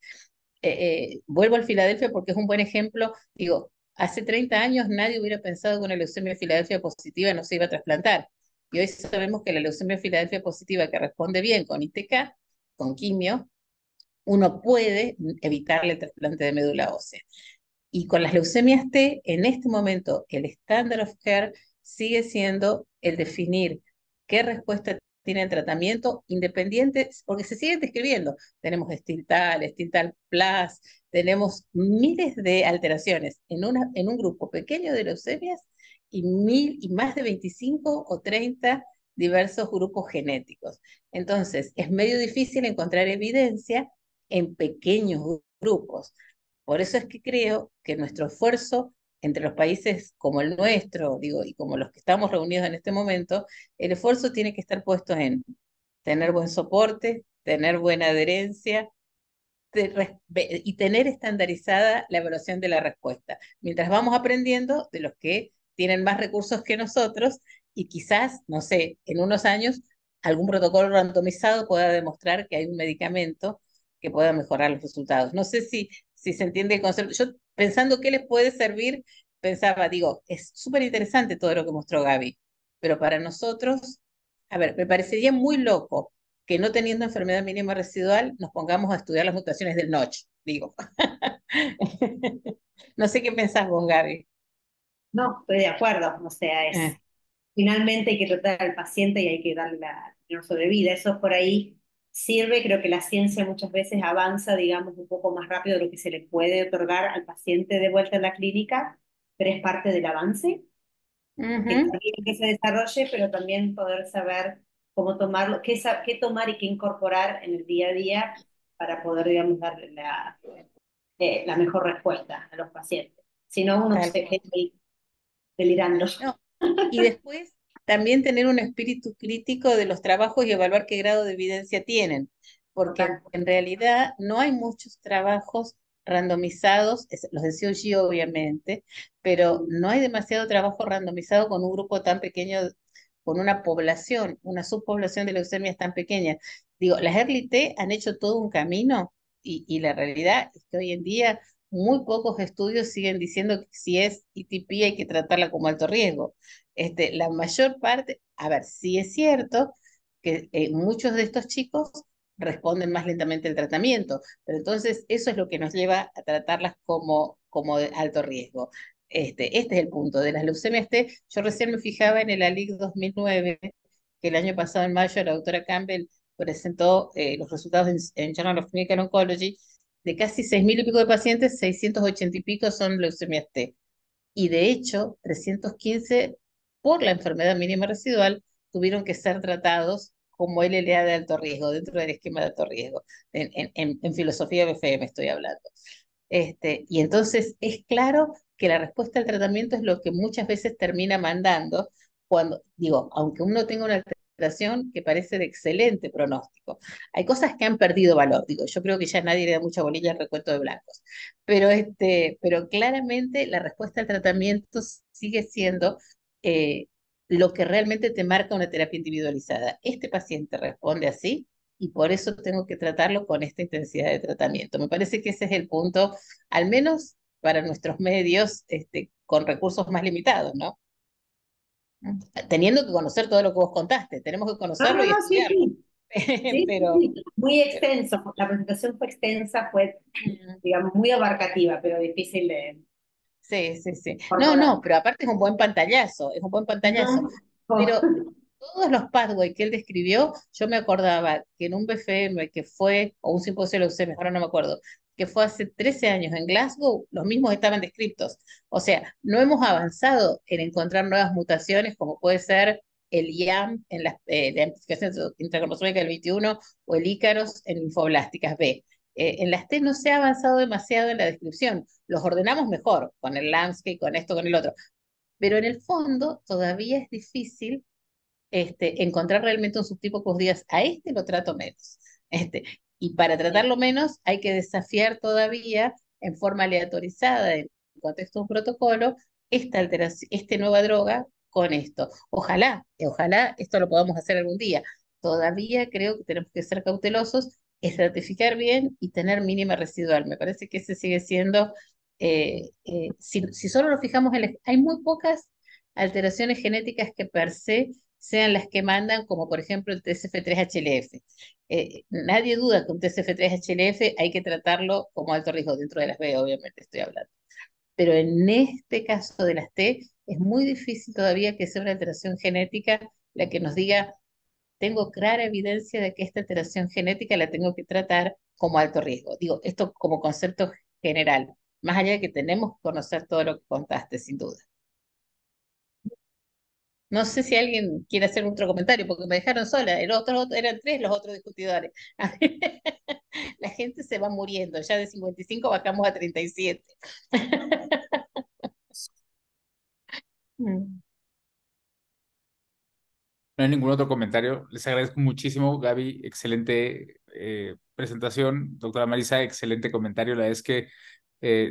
Vuelvo al Filadelfia porque es un buen ejemplo. Digo, hace 30 años nadie hubiera pensado que una leucemia Filadelfia positiva no se iba a trasplantar. Y hoy sabemos que la leucemia Filadelfia positiva que responde bien con ITK, con quimio, uno puede evitarle el trasplante de médula ósea. Y con las leucemias T, en este momento, el standard of care sigue siendo el definir qué respuesta tiene el tratamiento independiente, porque se siguen describiendo. Tenemos Stiltal Plus, tenemos miles de alteraciones en un grupo pequeño de leucemias y más de 25 o 30 diversos grupos genéticos. Entonces, es medio difícil encontrar evidencia en pequeños grupos. Por eso es que creo que nuestro esfuerzo entre los países como el nuestro, digo, y como los que estamos reunidos en este momento, el esfuerzo tiene que estar puesto en tener buen soporte, tener buena adherencia y tener estandarizada la evaluación de la respuesta, mientras vamos aprendiendo de los que tienen más recursos que nosotros y quizás, no sé, en unos años algún protocolo randomizado pueda demostrar que hay un medicamento que pueda mejorar los resultados. No sé si se entiende el concepto. Yo pensando qué les puede servir, pensaba, digo, es súper interesante todo lo que mostró Gaby, pero para nosotros, a ver, me parecería muy loco que no teniendo enfermedad mínima residual nos pongamos a estudiar las mutaciones del Notch, digo. No sé qué pensás vos, Gaby. No, estoy de acuerdo. O sea, Eh, finalmente hay que tratar al paciente y hay que darle el uso de vida. Eso por ahí sirve. Creo que la ciencia muchas veces avanza, digamos, un poco más rápido de lo que se le puede otorgar al paciente de vuelta en la clínica, pero es parte del avance, que ujú. también que se desarrolle, pero también poder saber cómo tomarlo, qué tomar y qué incorporar en el día a día para poder, digamos, dar la mejor respuesta a los pacientes. Si no, uno Tal se cual. queda ahí delirando. No. Y después también tener un espíritu crítico de los trabajos y evaluar qué grado de evidencia tienen, porque Total. en realidad no hay muchos trabajos randomizados, los de COG obviamente, pero no hay demasiado trabajo randomizado con un grupo tan pequeño, con una población, una subpoblación de leucemias tan pequeña. Digo, las Early T han hecho todo un camino y la realidad es que hoy en día muy pocos estudios siguen diciendo que si es ITP hay que tratarla como alto riesgo. La mayor parte, a ver, sí es cierto que muchos de estos chicos responden más lentamente al tratamiento, pero entonces eso es lo que nos lleva a tratarlas como de alto riesgo. Este es el punto de las leucemias T. Yo recién me fijaba en el ALIC 2009, que el año pasado en mayo la doctora Campbell presentó los resultados en Journal of Clinical Oncology. De casi 6.000 y pico de pacientes, 680 y pico son leucemias T. Y de hecho, 315 por la enfermedad mínima residual tuvieron que ser tratados como LLA de alto riesgo, dentro del esquema de alto riesgo. En filosofía BFM estoy hablando. Y entonces es claro que la respuesta al tratamiento es lo que muchas veces termina mandando cuando, digo, aunque uno tenga una alteración que parece de excelente pronóstico, hay cosas que han perdido valor. Digo, yo creo que ya nadie le da mucha bolilla al recuento de blancos, pero claramente la respuesta al tratamiento sigue siendo eh, lo que realmente te marca una terapia individualizada. Este paciente responde así y por eso tengo que tratarlo con esta intensidad de tratamiento. Me parece que ese es el punto, al menos para nuestros medios, con recursos más limitados, ¿no? Teniendo que conocer todo lo que vos contaste, tenemos que No, conocerlo no, y no, sí, estudiarlo. sí. Sí, sí, Pero, sí. Muy pero extenso. La presentación fue extensa, fue, mm, digamos, muy abarcativa, pero difícil de sí, sí, sí. No, incorporar. no, pero aparte es un buen pantallazo, es un buen pantallazo. No, oh, Pero todos los pathways que él describió, yo me acordaba que en un BFM que fue, o un simposio de leucemia, ahora no me acuerdo, que fue hace 13 años en Glasgow, los mismos estaban descritos. O sea, no hemos avanzado en encontrar nuevas mutaciones como puede ser el IAM en la amplificación intracromosómica del 21 o el Ícaros en linfoblásticas B. En las T no se ha avanzado demasiado en la descripción. Los ordenamos mejor con el landscape, con esto, con el otro. Pero en el fondo todavía es difícil encontrar realmente un subtipo que vos digas, a este lo trato menos. Y para tratarlo menos hay que desafiar todavía en forma aleatorizada, en el contexto de un protocolo, esta alteración, nueva droga con esto. Ojalá esto lo podamos hacer algún día. Todavía creo que tenemos que ser cautelosos, estratificar bien y tener mínima residual. Me parece que ese sigue siendo, si solo nos fijamos hay muy pocas alteraciones genéticas que per se sean las que mandan, como por ejemplo el TCF3-HLF. Nadie duda que un TCF3-HLF hay que tratarlo como alto riesgo, dentro de las B, obviamente estoy hablando. Pero en este caso de las T, es muy difícil todavía que sea una alteración genética la que nos diga, tengo clara evidencia de que esta alteración genética la tengo que tratar como alto riesgo. Digo, esto como concepto general, más allá de que tenemos que conocer todo lo que contaste, sin duda. No sé si alguien quiere hacer otro comentario, porque me dejaron sola. El otro, eran tres los otros discutidores. La gente se va muriendo. Ya de 55 bajamos a 37. Mm. No hay ningún otro comentario. Les agradezco muchísimo, Gaby. Excelente presentación. Doctora Marisa, excelente comentario. La verdad es que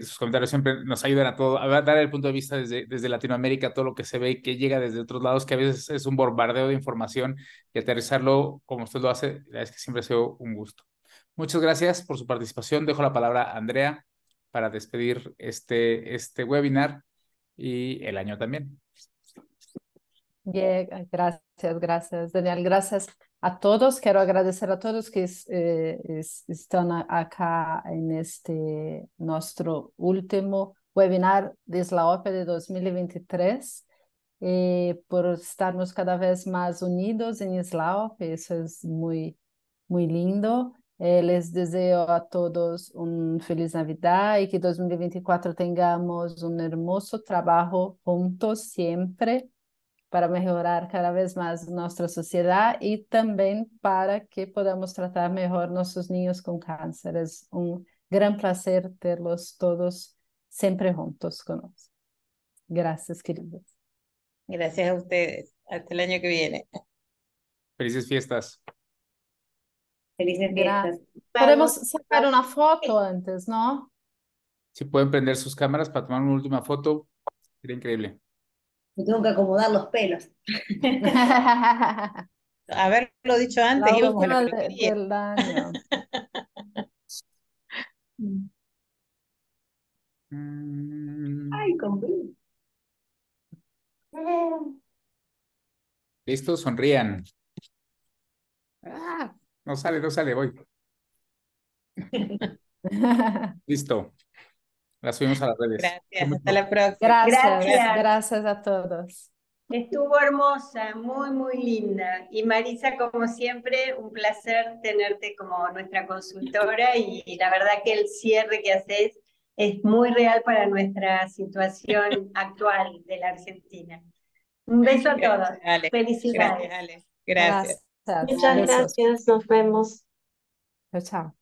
sus comentarios siempre nos ayudan a todo, a dar el punto de vista desde Latinoamérica, todo lo que se ve y que llega desde otros lados, que a veces es un bombardeo de información, y aterrizarlo como usted lo hace, la verdad es que siempre ha sido un gusto. Muchas gracias por su participación. Dejo la palabra a Andrea para despedir este webinar y el año también. Bien, gracias, Daniel. Gracias a todos. Quiero agradecer a todos que están acá en este nuestro último webinar de SLAOP de 2023, por estarmos cada vez más unidos en SLAOP. Eso es muy, muy lindo. Les deseo a todos un feliz Navidad y que 2024 tengamos un hermoso trabajo juntos siempre, para mejorar cada vez más nuestra sociedad y también para que podamos tratar mejor nuestros niños con cáncer. Es un gran placer tenerlos todos siempre juntos con nosotros. Gracias, queridos. Gracias a ustedes. Hasta el año que viene. Felices fiestas. Felices fiestas. Podemos Vamos. sacar una foto antes, ¿no? Si pueden prender sus cámaras para tomar una última foto, sería increíble. Me tengo que acomodar los pelos. Haberlo dicho antes, La íbamos a la última peluquería. del año. Ay, con brillo. Listo, sonrían. No sale, voy. Listo. La subimos a las redes. Gracias, hasta la próxima. Gracias a todos. Estuvo hermosa, muy, muy linda. Y Marisa, como siempre, un placer tenerte como nuestra consultora y la verdad que el cierre que haces es muy real para nuestra situación actual de la Argentina. Un beso a todos. Gracias, Ale. Felicidades. Gracias, Ale. Gracias. Muchas gracias. Nos vemos. Chao, chao.